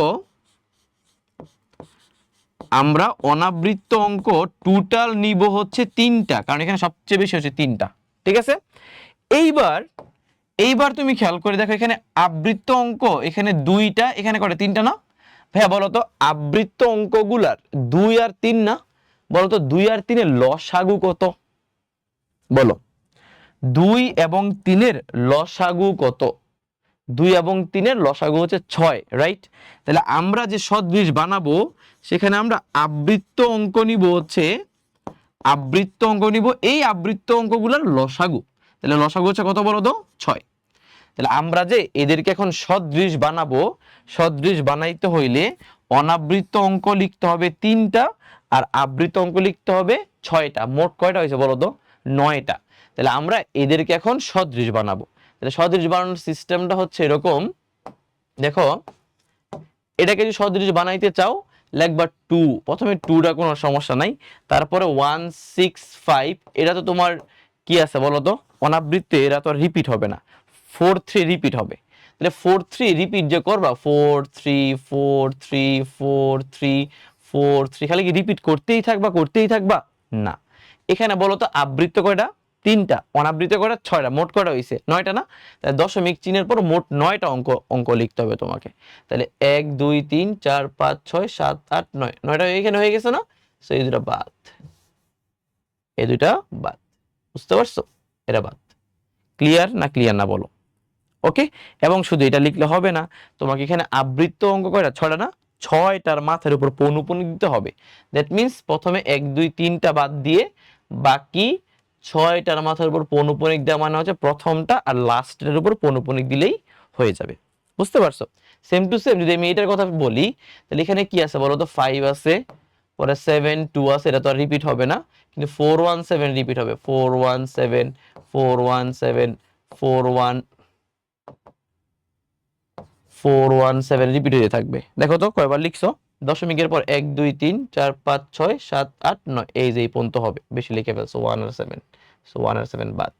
Speaker 1: আমরা অনাবৃত্ত অঙ্ক টোটাল নিব হচ্ছে 3টা, কারণ এখানে সবচেয়ে বেশি হচ্ছে 3টা। ঠিক আছে, এইবার এইবার তুমি খেয়াল করে দেখো, এখানে আবৃত্ত অঙ্ক এখানে 2টা, এখানে কয়টা? 3টা না? ভাইয়া বলো তো আবৃত্ত অঙ্কগুলার 2 আর 3 না? বলো তো 2 আর 3 এর লসাগু কত? বলো, 2 এবং 3 এর লসাগু কত? 2 এবং 3 এর লসাগু হচ্ছে 6, রাইট? তাহলে আমরা যে সদৃশ বানাবো সেখানে আমরা আবৃত্ত অঙ্ক নিব হচ্ছে, আবৃত্ত অঙ্ক নিব এই আবৃত্ত অঙ্কগুলোর লসাগু। তাহলে লসাগু হচ্ছে কত বলো তো? 6। তাহলে আমরা যে এদেরকে এখন সদৃশ বানাবো, সদৃশ বানাইতে হইলে অনাবৃত্ত অঙ্ক লিখতে হবে 3টা আর আবৃত্ত অঙ্ক লিখতে হবে 6টা। মোট কয়টা হয়েছে বলো তো? 9টা। তাহলে আমরা এদেরকে এখন সদৃশ বানাবো। তাহলে সদৃশ বানানোর সিস্টেমটা হচ্ছে এরকম, দেখো এটাকে যদি সদৃশ বানাইতে চাও লিখবা 2, প্রথমে 2টা কোনো সমস্যা নাই, তারপরে 165, এটা তো তোমার কি আছে বলো তো? অনাবৃত্তে, এরা তো রিপিট হবে না, 4 3 রিপিট হবে। তাহলে 4 3 রিপিট যে করবা 4 3 4 3 4 3 4 3, খালি কি রিপিট করতেই থাকবা? না। এখানে বলো তো আবৃত্ত কয়টা? 3টা, অনাবৃত্ত কয়টা? 6টা, মোট কয়টা হইছে? 9টা না? তাহলে দশমিক চিহ্নের পর মোট 9টা অঙ্ক লিখতে হবে তোমাকে। তাহলে 1 2 3 4 5 6 7 8 9, 9টা এখানে হয়ে গেছে না? সো এই দুটো বাদ, এই দুইটা বাদ। বুঝতে পারছো? এটা বাদ। ক্লিয়ার না? ক্লিয়ার না বলো? ওকে, এবং শুধু এটা লিখলে হবে না, তোমাকে এখানে আবৃত্ত অঙ্ক কয়টা? 6টা না? 6টার মাথার উপর পৌনঃপুনিক দিতে হবে। দ্যাট মিন্স প্রথমে 1 2 3টা বাদ দিয়ে বাকি 6টার মাথার উপর পৌনঃপুনিক দেওয়া মানে হচ্ছে প্রথমটা আর লাস্টের উপর পৌনঃপুনিক দিলেই হয়ে যাবে। বুঝতে পারছো? সেম টু সেম যদি আমি এটার কথা বলি, তাহলে এখানে কি আছে বলো তো? 5 আছে, পরে 7 2 আছে, এটা তো আর রিপিট হবে না, কিন্তু 4 1 7 রিপিট হবে। 4 1 7 4 1 7 4 1 4 1 7 রিপিট হয়ে থাকবে। দেখো তো কয়বার লিখছো? দশমিকের পর 1 2 3 4 5 6 7 8 9, এই যে এই পর্যন্ত হবে, বেশি লিখে ফেলছো 1 আর 7, সো 1 আর 7 বাদ।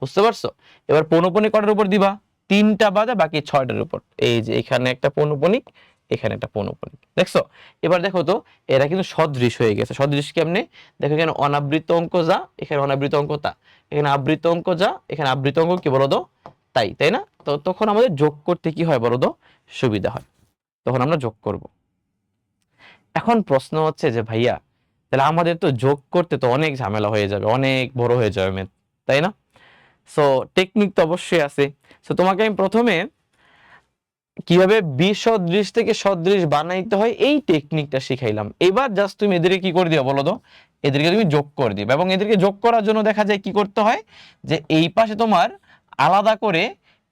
Speaker 1: বুঝতে পারছো? এবার পৌনঃপুনিক কটার উপর দিবা? 3টা বাদে বাকি 6টার উপর। এই যে এখানে একটা পৌনঃপুনিক, এখানে একটা পৌনঃপুনিক, দেখছো? এবার দেখো তো এরা কিন্তু সদৃশ হয়ে গেছে। সদৃশ কেমনে? দেখো এখানে অনাবৃত্ত অঙ্ক যা, এখানে অনাবৃত্ত অঙ্ক তা, এখানে আবৃত্ত অঙ্ক যা, এখানে আবৃত্ত অঙ্ক কি বলো তো? তাই, তাই না? তো তখন আমাদের যোগ করতে কি হয় বলো তো? সুবিধা হয়, তখন আমরা যোগ করব। এখন প্রশ্ন হচ্ছে যে ভাইয়া তাহলে আমাদের তো যোগ করতে তো অনেক ঝামেলা হয়ে যাবে, অনেক বড় হয়ে যাবে ম্যাথ, তাই না? সো টেকনিক তো অবশ্যই আছে। সো তোমাকে আমি প্রথমে কিভাবে বিসদৃশ থেকে সদৃশ বানাইতে হয় এই টেকনিকটা শিখাইলাম। এবার জাস্ট তুমি এদেরকে কি করে দিও বলো তো? এদেরকে তুমি যোগ করে দিবে, এবং এদেরকে যোগ করার জন্য দেখা যায় কি করতে হয়, যে এই পাশে তোমার আলাদা করে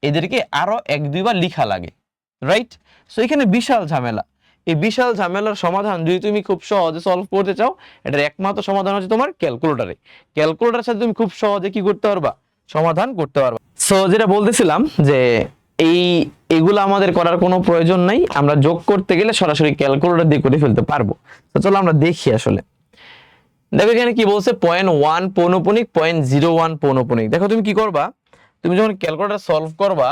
Speaker 1: এদেরকে আরো 1 2 বার লিখা লাগে, রাইট? সো এখানে বিশাল ঝামেলা। এই বিশাল ঝামেলার সমাধান যদি তুমি খুব সহজে সলভ করতে চাও, এটার একমাত্র সমাধান হচ্ছে তোমার ক্যালকুলেটরে। ক্যালকুলেটরের সাথে তুমি খুব সহজে কি করতে পারবা? সমাধান করতে পারবা। সো যেটা বলতেছিলাম যে এই এগুলো আমাদের করার কোনো প্রয়োজন নাই, আমরা যোগ করতে গেলে সরাসরি ক্যালকুলেটর দিয়ে করে ফেলতে পারবো। তো চলো আমরা দেখি আসলে। দেখো এখানে কি বলছে? 0.1 পৌনঃপুনিক 0.01 পৌনঃপুনিক। দেখো তুমি কি করবা, তুমি যখন ক্যালকুলেটর সলভ করবা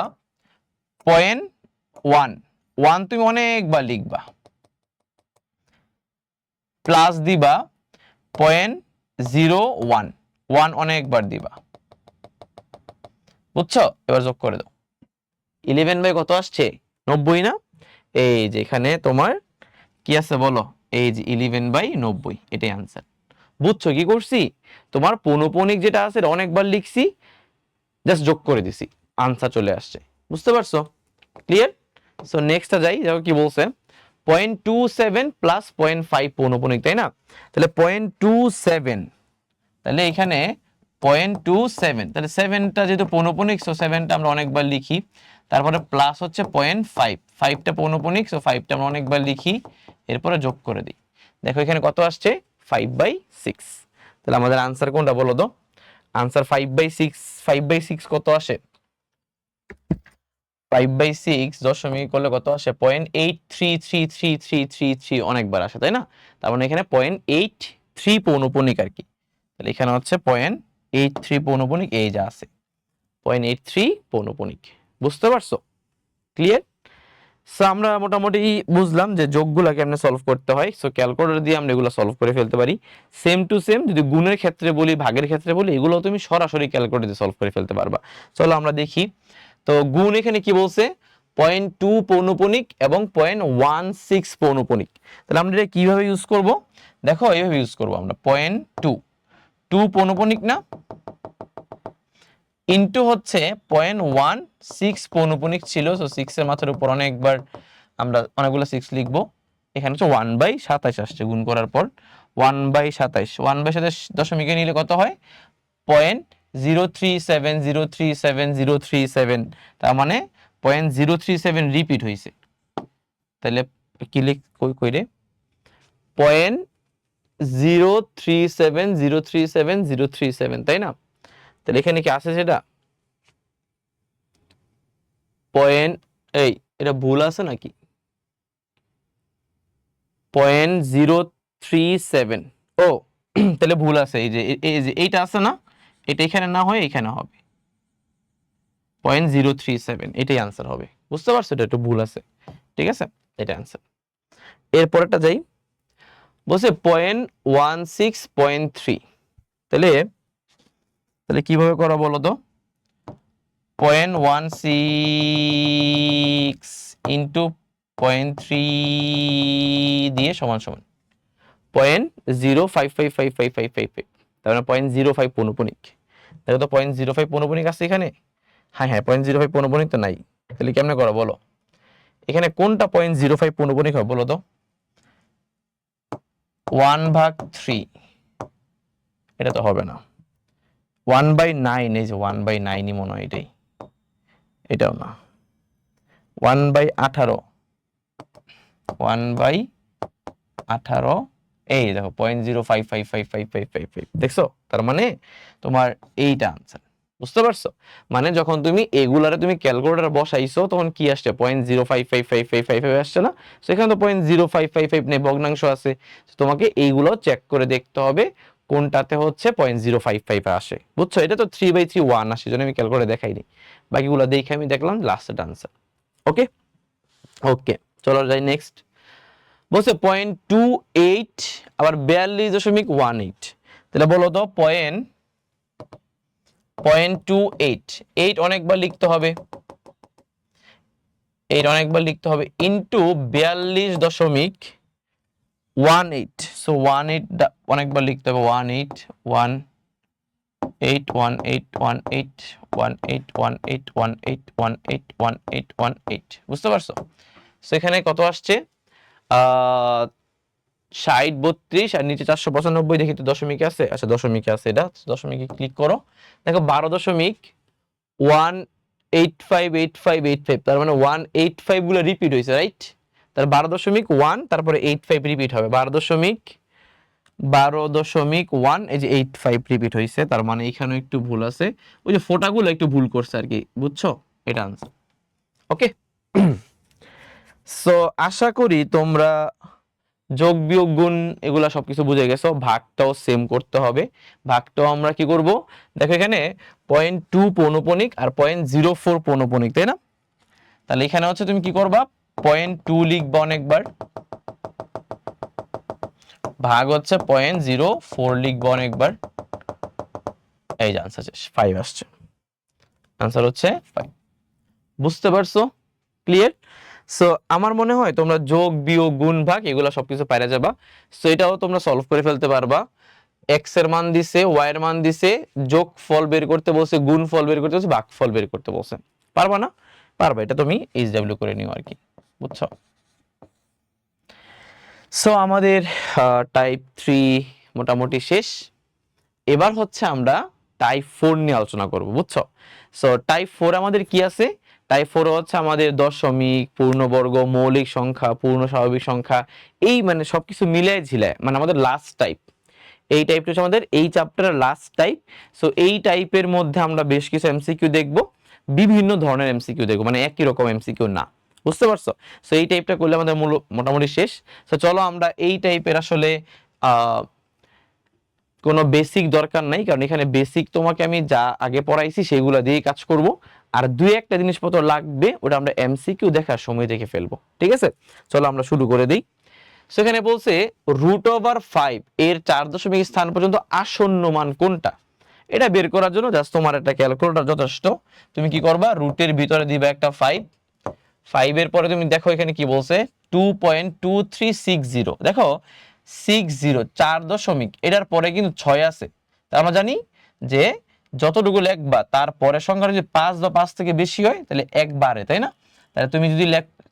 Speaker 1: 0.1 1 তুমি অনেকবার লিখবা, প্লাস দিবা 0.01 1 অনেকবার দিবা, বুঝছো? এবার যোগ করে দাও। 11 বাই কত আসছে? 90 না? এই যে এখানে তোমার কি আছে বলো? এই যে 11 বাই 90, এটাই আনসার। বুঝছো কি করছি? তোমার পৌনঃপুনিক যেটা আছে অনেকবার লিখছি, জাস্ট যোগ করে দিছি, আনসার চলে আসছে। বুঝতে পারছো? ক্লিয়ার? সো নেক্সটটা যাই। দেখো কি বলছে, 0.27 প্লাস 0.5 পৌনপুনিক, তাই না? তাহলে 0.27, তাহলে এখানে 0.27, তাহলে 7টা যেহেতু পৌনপুনিক, সো 7টা আমরা অনেকবার লিখি। তারপরে প্লাস হচ্ছে 0.5, 5টা পৌনপুনিক, সো 5টা আমরা অনেকবার লিখি, এরপরে যোগ করে দিই। দেখো এখানে কত আসছে, 5/6। তাহলে আমাদের আনসার কোনটা বলো তো? আনসার 5/6। 5/6 কত আসে? 5/6 দশমিক করলে কত আসে? 0.833333 অনেকবার আসে, তাই না? তার মানে এখানে 0.83 পৌনপুনিক আর কি। তাহলে এখানে হচ্ছে 0.83 পৌনপুনিক, এই যা আছে 0.83 পৌনপুনিক। বুঝতে পারছো? ক্লিয়ার? সো আমরা মোটামুটি বুঝলাম যে যোগগুলা কেমনে সলভ করতে হয়। সো ক্যালকুলেটর দিয়ে আমরা এগুলো সলভ করে ফেলতে পারি। সেম টু সেম যদি গুণের ক্ষেত্রে বলি, ভাগের ক্ষেত্রে বলি, এগুলো তুমি সরাসরি ক্যালকুলেটর দিয়ে সলভ করে ফেলতে পারবা। চলো আমরা দেখি। তো গুণ এখানে কি বলছে? 0.2 পৌনপুনিক এবং 0.16 পৌনপুনিক। তাহলে আমরা এটা কিভাবে ইউজ করব? দেখো এইভাবে ইউজ করব আমরা। 0.2 পৌনপুনিক না, ইনটু হচ্ছে 0.16 পৌনপুনিক ছিল, সো 6 এর মাথার উপর অনেকবার আমরা অনেকগুলো 6 লিখব। এখানে হচ্ছে 1/27 আসছে গুণ করার পর। 1/27, 1/27 দশমিকে নিলে কত হয়? 0.037037037, তার মানে 0.037 রিপিট হয়েছে। তাহলে কি লিখ কই রে? 0.037037037, তাই না? তাহলে এখানে কি আছে সেটা পয়েন্ট, এই এটা ভুল আছে নাকি? 0.037, ও তাহলে ভুল আছে। এই যে এইটা আছে না, এটা এখানে না হয় এখানে হবে 0.037, এটাই আনসার হবে। বুঝতে পারছো? এটা একটু ভুল আছে, ঠিক আছে, এটা আনসার। এরপরটা যাই, বলছে 0.16.3। তাহলে তাহলে কিভাবে করা বলো তো? 0.16 ইন্টু 0.3 দিয়ে সমান সমান 0.05555555, তার মানে 0.05 পৌনপুনিক। দেখো তো 0.05 পৌনপুনিক আছে এখানে? হ্যাঁ হ্যাঁ, 0.05 পৌনপুনিক তো নাই। তাহলে কেমনে করো বলো? এখানে কোনটা 0.05 পৌনপুনিক হবে বলো তো? 1/3, এটা তো হবে না। 1/9, এই যে 1/9ই মনে হয় এটাই, এটাও না। 1/18, 1/18, এই দেখো 0.05555555, দেখছো? তার মানে তোমার এইটা আনসার। বুঝতে পারছো? মানে যখন তুমি এগুলারে তুমি ক্যালকুলেটর বসাইছো তখন কি আসছে? 0.055555 আসছে না? সেখানে তো 0.0555 নেই, ভগ্নাংশ আছে। তোমাকে এইগুলো চেক করে দেখতে হবে কোনটাতে হচ্ছে 0.055 আসে। বুঝছো? এটা তো 3/3 1 আসে, জন্য আমি ক্যালকুলেটর দেখাইনি। বাকিগুলো দেখে আমি দেখলাম লাস্টের আনসার। ওকে ওকে, চলো যাই নেক্সট। বলছে 0.28 আবার 42.18। তাহলে বলো তো 0.28, 8 অনেকবার লিখতে হবে, 8 অনেকবার লিখতে হবে, ইন্টু 42.18। সো 18 অনেকবার লিখতে হবে, 18 18 18 18 18 18 18 18 18 18। বুঝতে পারছো? সো এখানে কত আসছে? 60 32 আর নিচে 495, দেখি তো দশমিকে আছে। আচ্ছা দশমিকে আছে, এটা দশমিকে ক্লিক করো। দেখো 12.1858585, তার মানে 185 গুলো রিপিট হয়েছে, রাইট? তার 12.1 তারপরে 85 রিপিট হবে। 12.1, এই যে 85 রিপিট হয়েছে, তার মানে এখানেও একটু ভুল আছে। ওই যে ফোঁটাগুলো একটু ভুল করছে আর কি, বুঝছো? এটা আনসার। ওকে, সো আশা করি তোমরা যোগ বিয়োগ গুণ এগুলা সবকিছু বুঝে গেছো। ভাগটাও সেম করতে হবে। ভাগটাও আমরা কি করব? দেখো এখানে 0.2 পৌনপুনিক আর 0.04 পৌনপুনিক, তাই না? তাহলে এখানে হচ্ছে তুমি কি করবা? 0.2 লিখবা অনেকবার, ভাগ হচ্ছে 0.04 লিখবা অনেকবার। এই যে আনসার 5 আসছে, আনসার হচ্ছে 5। বুঝতে পারছো? ক্লিয়ার? সো আমার মনে হয় তোমরা যোগ বিয়োগ গুণ ভাগ এগুলো সবকিছু পাইরা যাবা। সো এটাও তোমরা সলভ করে ফেলতে পারবা। এক্স এর মান দিছে, ওয়াই এর মান দিছে, যোগ ফল বের করতে বলছে, গুণ ফল বের করতে বলছে, ভাগ ফল বের করতে বলছে। পারবা না? পারবা, এটা তুমি এইচডব্লিউ করে নিও আর কি। বুঝছো? সো আমাদের টাইপ 3 মোটামুটি শেষ। এবার হচ্ছে আমরা টাইপ 4 নিয়ে আলোচনা করব, বুঝছো? সো টাইপ 4 আমাদের কি আছে? টাইপ 4 হচ্ছে আমাদের দশমিক, পূর্ণবর্গ, মৌলিক সংখ্যা, পূর্ণ স্বাভাবিক সংখ্যা, এই মানে সবকিছু মিলায় ঝিলায়, মানে আমাদের লাস্ট টাইপ। এই টাইপটা হচ্ছে আমাদের এই চ্যাপ্টারের লাস্ট টাইপ। সো এই টাইপের মধ্যে আমরা বেশ কিছু এমসিকিউ দেখব, বিভিন্ন ধরনের এমসিকিউ দেখব, মানে একই রকম এমসিকিউ না, বুঝতে পারছো? সো এই টাইপটা করলে আমাদের মোটামুটি শেষ। সো চলো আমরা এই টাইপের আসলে কোনো বেসিক দরকার নাই, কারণ এখানে বেসিক তোমাকে আমি যা আগে পড়াইছি সেগুলো দিয়েই কাজ করব। আর দুই একটা জিনিসপত্র লাগবে, ওটা আমরা এমসিকিউ দেখার সময় দেখে ফেলবো, ঠিক আছে? চলো আমরা শুরু করে দিই। সেখানে বলছে √5 এর 4 দশমিক স্থান পর্যন্ত আসন্ন মান কোনটা? এটা বের করার জন্য জাস্ট তোমার একটা ক্যালকুলেটর যথেষ্ট। তুমি কি করবা, রুটের ভিতরে দিবে একটা 5, 5 এর পরে তুমি দেখো এখানে কি বলছে, 2.2360। দেখো 60 4 দশমিক, এটার পরে কিন্তু 6 আছে। তা আমরা জানি যে যতটুকু লিখবা তার পরের সংখ্যা যদি 5 বা 5 থেকে বেশি হয় তাহলে একবারে, তাই না? তাহলে তুমি যদি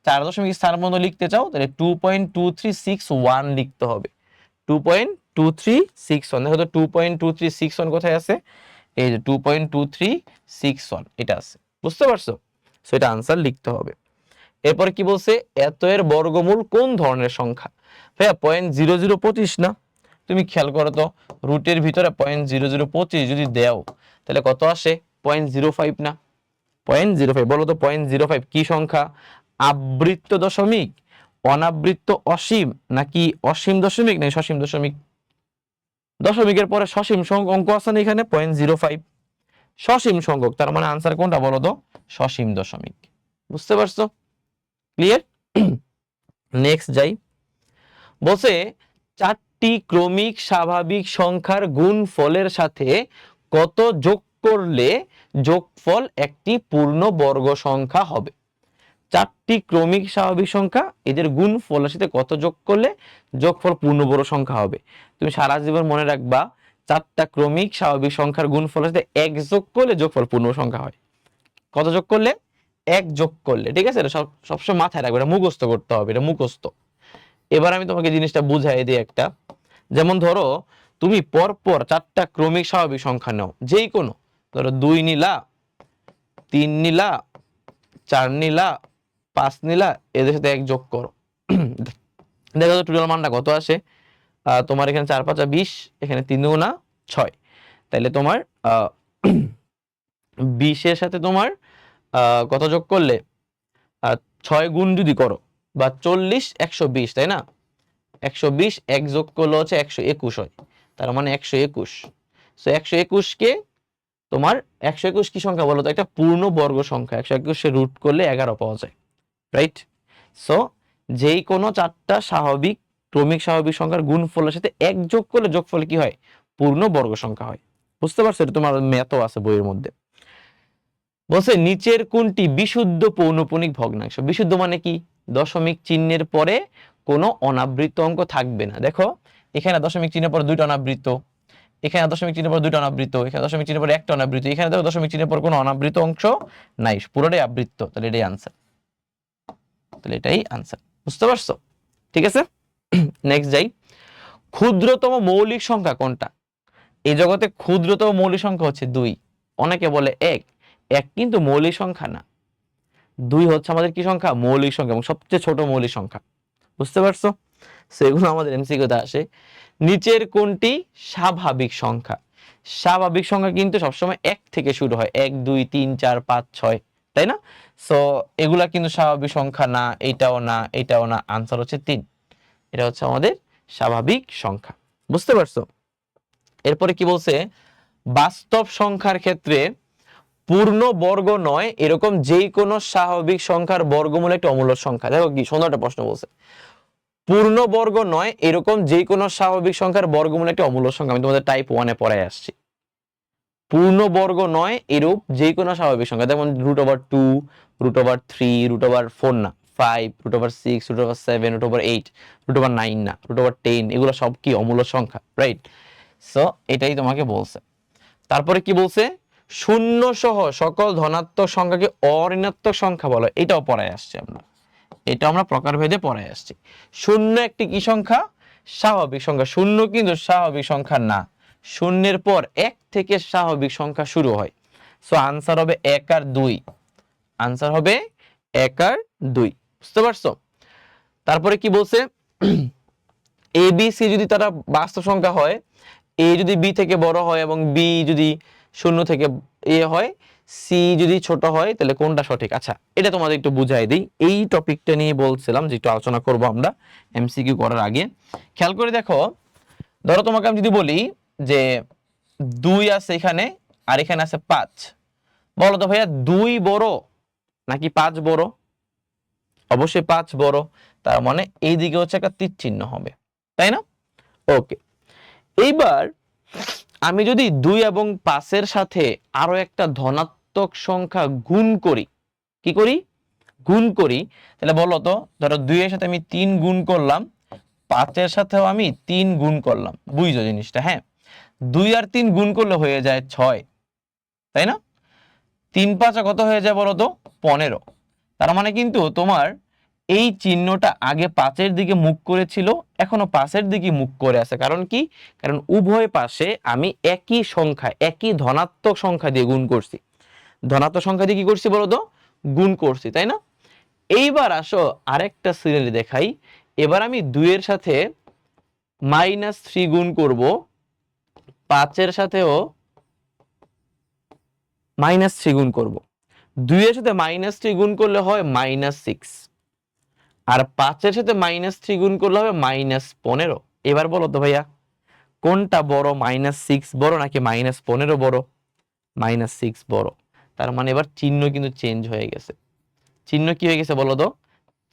Speaker 1: 4 দশমিক স্থান পর্যন্ত লিখতে চাও তাহলে 2.2361 লিখতে হবে। 2.2361, দেখো তো 2.2361 কোথায় আছে? এই যে 2.2361 এটা আছে, বুঝতে পারছো? সো এটা আনসার লিখতে হবে। এরপরে কি বলছে, এত এর বর্গমূল কোন ধরনের সংখ্যা? ভাইয়া 0.0025 না? তুমি খেয়াল করো তো, রুটের ভিতরে 0.0025 যদি দেও তাহলে কত আসে? 0.05 না? 0.05, বলো তো 0.05 কি সংখ্যা? আবৃত্ত দশমিক, অনাবৃত্ত অসীম, নাকি অসীম দশমিক, নাকি সসীম দশমিক? দশমিকের পরে সসীম অঙ্ক আছে না এখানে, 0.05 সসীম সংখ্যক, তার মানে আনসার কোনটা বলো তো? সসীম দশমিক, বুঝতে পারছো? ক্লিয়ার? নেক্সট যাই। বলছে 4টি ক্রমিক স্বাভাবিক সংখ্যার গুণফলের সাথে কত যোগ করলে যোগফল একটি পূর্ণ বর্গ সংখ্যা হবে? 4টি ক্রমিক স্বাভাবিক সংখ্যা, এদের গুণফলের সাথে কত যোগ করলে যোগফল পূর্ণবর্গ সংখ্যা হবে? তুমি সারা জীবন মনে রাখবা, 4টা ক্রমিক স্বাভাবিক সংখ্যার গুণফলের সাথে 1 যোগ করলে যোগফল পূর্ণ সংখ্যা হয়। কত যোগ করলে? 1 যোগ করলে, ঠিক আছে? এটা সবসময় মাথায় রাখবে, এটা মুখস্থ করতে হবে, এটা মুখস্থ। এবার আমি তোমাকে জিনিসটা বুঝাই দিই একটা। যেমন ধরো তুমি পরপর 4টা ক্রমিক স্বাভাবিক সংখ্যা নাও, যেই কোনো, ধরো 2 নিলা, 3 নিলা, 4 নিলা, 5 নিলা, এদের সাথে 1 যোগ করো। দেখো তো টোটাল মানটা কত আসে। তোমার এখানে 4 5 20, এখানে 3 গুণা 6, তাহলে তোমার 20 এর সাথে তোমার কত যোগ করলে, 6 গুণ যদি করো, বা 40 120, তাই না? 120 1 যোগ করলে হচ্ছে 121 হয়, তার মানে 121। সো 121 কে তোমার 121 কি সংখ্যা বলো তো? একটা পূর্ণ বর্গ সংখ্যা। 121 এর রুট করলে 11 পাওয়া যায়, রাইট? সো যেই কোনো 4টা স্বাভাবিক ক্রমিক স্বাভাবিক সংখ্যার গুণফলের সাথে 1 যোগ করলে যোগফল কি হয়? পূর্ণ বর্গ সংখ্যা হয়, বুঝতে পারছো? এটা তোমার ম্যাথও আছে বইয়ের মধ্যে। বলছে নিচের কোনটি বিশুদ্ধ পৌনঃপুনিক ভগ্নাংশ? বিশুদ্ধ মানে কি? দশমিক চিহ্নের পরে কোনো অনাবৃত অঙ্ক থাকবে না। দেখো এখানে দশমিক চিহ্নের পর 2টা অনাবৃত, এখানে দশমিক চিহ্নের পর 2টা অনাবৃত, এখানে দশমিক চিহ্নের পর 1টা অনাবৃত, এখানে দেখো দশমিক চিহ্নের পর কোনো অনাবৃত অংশ নাই, পুরোটাই আবৃত্ত। তাহলে এটাই আনসার, তাহলে এটাই আনসার, বুঝতে পারছো? ঠিক আছে, নেক্সট যাই। ক্ষুদ্রতম মৌলিক সংখ্যা কোনটা? এই জগতে ক্ষুদ্রতম মৌলিক সংখ্যা হচ্ছে 2। অনেকে বলে 1, 1 কিন্তু মৌলিক সংখ্যা না। 2 হচ্ছে আমাদের কি সংখ্যা? মৌলিক সংখ্যা, এবং সবচেয়ে ছোট মৌলিক সংখ্যা, বুঝতে পারছো? সেগুলো আমাদের এমসিকিউতে আসে। নিচের কোনটি স্বাভাবিক সংখ্যা? স্বাভাবিক সংখ্যা কিন্তু সবসময় 1 থেকে শুরু হয়, 1 2 3 4 5 6, তাই না? সো এগুলা কিন্তু স্বাভাবিক সংখ্যা না, এটাও না, এটাও না, আনসার হচ্ছে 3। এটা হচ্ছে আমাদের স্বাভাবিক সংখ্যা, বুঝতে পারছো? এরপরে কি বলছে, বাস্তব সংখ্যার ক্ষেত্রে পূর্ণ বর্গ নয় এরকম যেই কোনো স্বাভাবিক সংখ্যার বর্গমূল একটা অমূল্য সংখ্যা। দেখো কি সুন্দর একটা প্রশ্ন বলছে, পূর্ণ বর্গ নয় এরকম যেই কোনো স্বাভাবিক সংখ্যার বর্গমূল একটা অমূল্য সংখ্যা। আমি তোমাদের টাইপ 1-এ পড়ায় আসছি। পূর্ণ বর্গ নয় এরূপ যেই কোনো স্বাভাবিক সংখ্যা, যেমন √2, √3, √4 না, 5, √6, √7, √8, √9 না, √10, এগুলো সব কি অমূল্য সংখ্যা, রাইট? সো এটাই তোমাকে বলছে। তারপরে কি বলছে, শূন্য সহ সকল ধনাত্মক সংখ্যাকে অঋণাত্মক সংখ্যা বলে, এটাও পড়ায় আসছে আমরা। এটা আমরা প্রকারভেদে পড়ে আসছি। শূন্য একটি কি সংখ্যা? স্বাভাবিক সংখ্যা। শূন্য কিন্তু স্বাভাবিক সংখ্যা না, শূন্যের পর এক থেকে স্বাভাবিক সংখ্যা শুরু হয়। সো আনসার হবে 1 আর 2, আনসার হবে 1 আর 2। বুঝতে পারছো? তারপরে কি বলছে, এ বি সি যদি তারা বাস্তব সংখ্যা হয়, এ যদি বি থেকে বড় হয় এবং বি যদি শূন্য থেকে এ হয়, সি যদি ছোট হয়, তাহলে কোনটা সঠিক? আচ্ছা, এটা তোমাদের একটু বুঝাই দিই। এই টপিকটা নিয়ে বলছিলাম যে একটু আলোচনা করব আমরা এমসিকিউ করার আগে। খেয়াল করে দেখো, ধরো তোমাকে আমি যদি বলি যে 2 আছে এখানে আর এখানে আছে 5, বলো তো ভাইয়া 2 বড় নাকি 5 বড়? অবশ্যই 5 বড়, তার মানে এই দিকে হচ্ছে একটা তীর চিহ্ন হবে, তাই না? ওকে, এইবার আমি যদি 2 এবং 5 এর সাথে আরো একটা ধনাত্মক সংখ্যা গুণ করি, কি করি? গুণ করি, তাহলে বলো তো, ধরো 2 এর সাথে আমি 3 গুণ করলাম, 5 এর সাথেও আমি 3 গুণ করলাম, বুঝছো জিনিসটা? হ্যাঁ, 2 আর 3 গুণ করলে হয়ে যায় 6, তাই না? 3 5 কত হয়ে যায় বলো তো? 15। তার মানে কিন্তু তোমার এই চিহ্নটা আগে 5-এর দিকে মুখ করেছিল, এখনো 5-এর দিকে মুখ করে আছে। কারণ কি? কারণ উভয় পাশে আমি একই সংখ্যা, একই ধনাত্মক সংখ্যা দিয়ে গুণ করছি। ধনাত্মক সংখ্যা দিয়ে কি করছি বলো তো? গুণ করছি, তাই না? এইবার আসো আরেকটা সিরিয়ালে দেখাই। এবার আমি 2 এর সাথে -3 গুণ করব, 5 এর সাথেও -3 গুণ করব। 2 এর সাথে -3 গুণ করলে হয় -6, আর 5 এর সাথে -3 গুণ করলে হবে -15। এবার বলো তো ভাইয়া, কোনটা বড়? -6 বড় নাকি -15 বড়? -6 বড়। তার মানে এবার চিহ্ন কিন্তু চেঞ্জ হয়ে গেছে। চিহ্ন কি হয়ে গেছে বলো তো?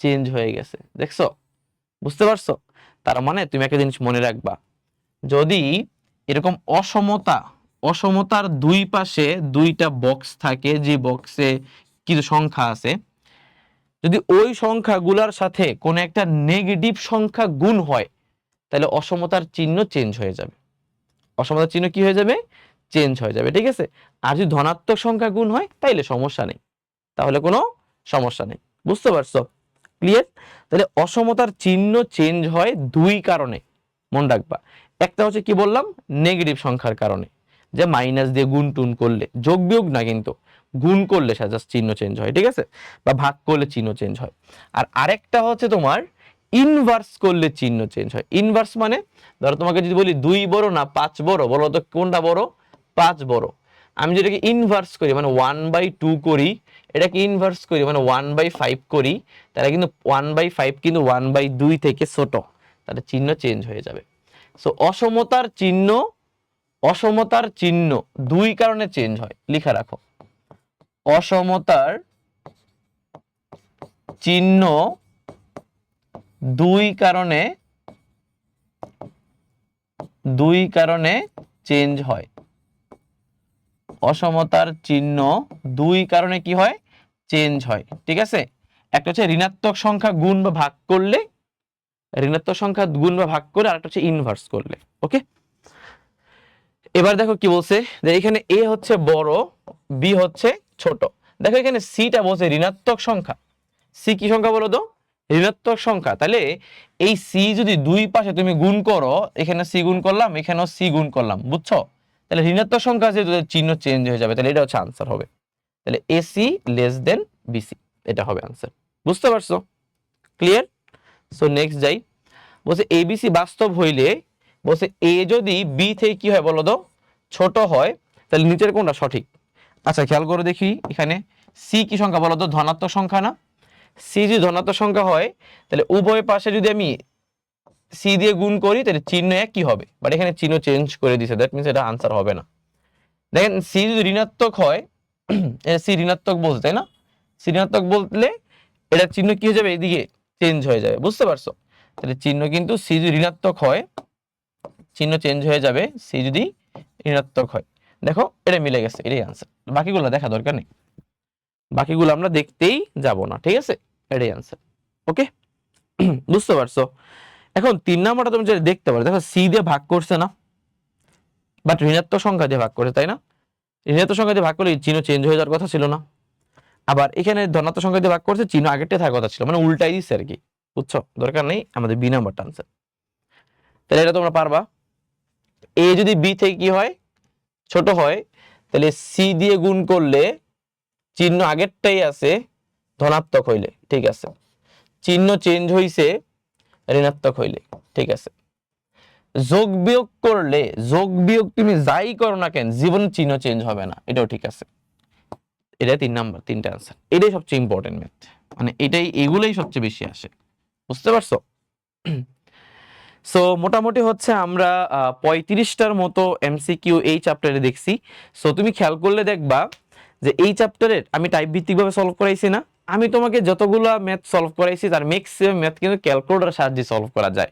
Speaker 1: চেঞ্জ হয়ে গেছে। দেখছো? বুঝতে পারছো? তার মানে তুমি একটা জিনিস মনে রাখবা, যদি এরকম অসমতার দুই পাশে দুইটা বক্স থাকে, যে বক্সে কিছু সংখ্যা আছে, যদি ওই সংখ্যাগুলোর সাথে কোনো একটা নেগেটিভ সংখ্যা গুণ হয়, তাহলে অসমতার চিহ্ন চেঞ্জ হয়ে যাবে। অসমতার চিহ্ন কি হয়ে যাবে? চেঞ্জ হয়ে যাবে, ঠিক আছে? আর যদি ধনাত্মক সংখ্যা গুণ হয়, তাইলে সমস্যা নেই, তাহলে কোনো সমস্যা নেই। বুঝতে পারছো? ক্লিয়ার? তাহলে অসমতার চিহ্ন চেঞ্জ হয় দুই কারণে, মনে রাখবা। একটা হচ্ছে কি বললাম? নেগেটিভ সংখ্যার কারণে, যে মাইনাস দিয়ে গুণ টুন করলে, যোগ বিয়োগ না কিন্তু, গুণ করলে জাস্ট চিহ্ন চেঞ্জ হয়, ঠিক আছে? বা ভাগ করলে চিহ্ন চেঞ্জ হয়। আর আরেকটা হচ্ছে তোমার ইনভার্স করলে চিহ্ন চেঞ্জ হয়। ইনভার্স মানে, ধরো তোমাকে যদি বলি 2 বড় না 5 বড়, বলো তো কোনটা বড়? 5 বড়। আমি যেটাকে ইনভার্স করি মানে 1/2 করি, এটাকে ইনভার্স করি মানে 1/5 করি, তাহলে কিন্তু 1/5 কিন্তু 1/2 থেকে ছোট, তাহলে চিহ্ন চেঞ্জ হয়ে যাবে। সো অসমতার চিহ্ন দুই কারণে চেঞ্জ হয়, লিখে রাখো। অসমতার চিহ্ন দুই কারণে চেঞ্জ হয়। অসমতার চিহ্ন দুই কারণে কি হয়? চেঞ্জ হয়, ঠিক আছে? একটা হচ্ছে ঋণাত্মক সংখ্যা গুণ বা ভাগ করলে, আরেকটা হচ্ছে ইনভার্স করলে। ওকে, এবার দেখো কি বলছে, যে এখানে এ হচ্ছে বড়, বি হচ্ছে ছোট। দেখো এখানে সিটা বলছে ঋণাত্মক সংখ্যা। সি কি সংখ্যা বলো তো? ঋণাত্মক সংখ্যা। তাহলে এই সি যদি দুই পাশে তুমি গুণ করো, এখানে সি গুণ করলাম, এখানেও সি গুণ করলাম, বুঝছো? তাহলে ঋণাত্মক সংখ্যা যে চিহ্ন চেঞ্জ হয়ে যাবে, তাহলে এটা হচ্ছে আনসার হবে। তাহলে এসি লেস দেন বিসি, এটা হবে আনসার। বুঝতে পারছো? ক্লিয়ার? সো নেক্সট যাই। বলছে এবিসি বাস্তব হইলে, বলছে এ যদি বি থেকে কি হয় বলো তো? ছোট হয়, তাহলে নিচের কোনটা সঠিক? আচ্ছা খেয়াল করে দেখি, এখানে সি কি সংখ্যা বলো তো? ধনাত্মক সংখ্যা না? সি যদি ধনাত্মক সংখ্যা হয়, তাহলে উভয় পাশে যদি আমি সি দিয়ে গুণ করি, তাহলে চিহ্ন একই হবে, বাট এখানে চিহ্ন চেঞ্জ করে দিছে, দ্যাট মিনস এটা আনসার হবে না। দেখেন সি যদি ঋণাত্মক হয়, সি ঋণাত্মক বলছে, তাই না? সি ঋণাত্মক বললে এটা চিহ্ন কি হয়ে যাবে? এদিকে চেঞ্জ হয়ে যাবে, বুঝতে পারছো? তাহলে চিহ্ন কিন্তু সি যদি ঋণাত্মক হয়, চিহ্ন চেঞ্জ হয়ে যাবে, সি যদি ঋণাত্মক হয়। দেখো এটা মিলে গেছে, এটাই আনসার। বাকিগুলো দেখা দরকার নেই, বাকিগুলো আমরা দেখতেই যাব না, ঠিক আছে? এটাই আনসার। ওকে, বুঝতে পারছো? এখন 3 নাম্বারটা তুমি যেটা দেখতে পারো, দেখো সি দিয়ে ভাগ করছে না, বাট ঋণাত্মক সংখ্যা দিয়ে ভাগ করছে, তাই না? ঋণাত্মক সংখ্যা দিয়ে ভাগ করলে চিহ্ন চেঞ্জ হয়ে যাওয়ার কথা ছিল না? আবার এখানে ধনাত্মক সংখ্যা দিয়ে ভাগ করছে, চিহ্ন আগেরটাই থাকার কথা ছিল, মানে উল্টাই দিচ্ছে আর কি, বুঝছো? দরকার নেই, আমাদের বি নাম্বারটা আনসার। তাহলে এটা তোমরা পারবা। এ যদি বি থেকে কি হয়, ছোট হয়, তাহলে সি দিয়ে গুণ করলে চিহ্ন আগেরটাই আছে, ধনাত্মক হইলে ঠিক আছে, চিহ্ন চেঞ্জ হইছে ঋণাত্মক হইলে ঠিক আছে। যোগ বিয়োগ করলে, যোগ বিয়োগ তুমি যাই করো না কেন জীবন চিহ্ন চেঞ্জ হবে না, এটাও ঠিক আছে। এটা 3 নাম্বার, 3টা আনসার। এটাই সবচেয়ে ইম্পর্টেন্ট ম্যাথ, মানে এগুলোই সবচেয়ে বেশি আসে, বুঝতে পারছো? সো মোটামুটি হচ্ছে আমরা 35টার মতো এমসিকিউ এই চ্যাপ্টারে দেখছি। সো তুমি খেয়াল করলে দেখবা যে এই চ্যাপ্টারের আমি টাইপ ভিত্তিকভাবে সলভ করাইছি না, আমি তোমাকে যতগুলা ম্যাথ সলভ করাইছি তার ম্যাক্সিমাম ম্যাথ কিন্তু ক্যালকুলেটরের সাহায্যে সলভ করা যায়।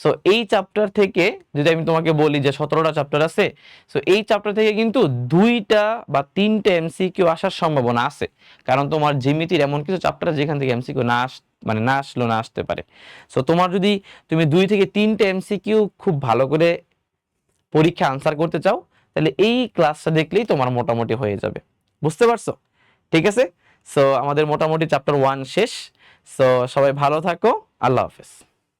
Speaker 1: সো এই চ্যাপ্টার থেকে যদি আমি তোমাকে বলি যে 17টা চ্যাপ্টার আছে, সো এই চ্যাপ্টার থেকে কিন্তু 2টা বা 3টে এমসিকিউ আসার সম্ভাবনা আছে, কারণ তোমার জ্যামিতির এমন কিছু চ্যাপ্টার যেখান থেকে এমসিকিউ মানে না আসলেও না আসতে পারে। সো তোমার যদি তুমি 2 থেকে 3টে এমসিকিউ খুব ভালো করে পরীক্ষা আনসার করতে চাও, তাহলে এই ক্লাসটা দেখলেই তোমার মোটামুটি হয়ে যাবে, বুঝতে পারছো? ঠিক আছে, সো আমাদের মোটামুটি চ্যাপ্টার 1 শেষ। সো সবাই ভালো থাকো, আল্লাহ হাফেজ।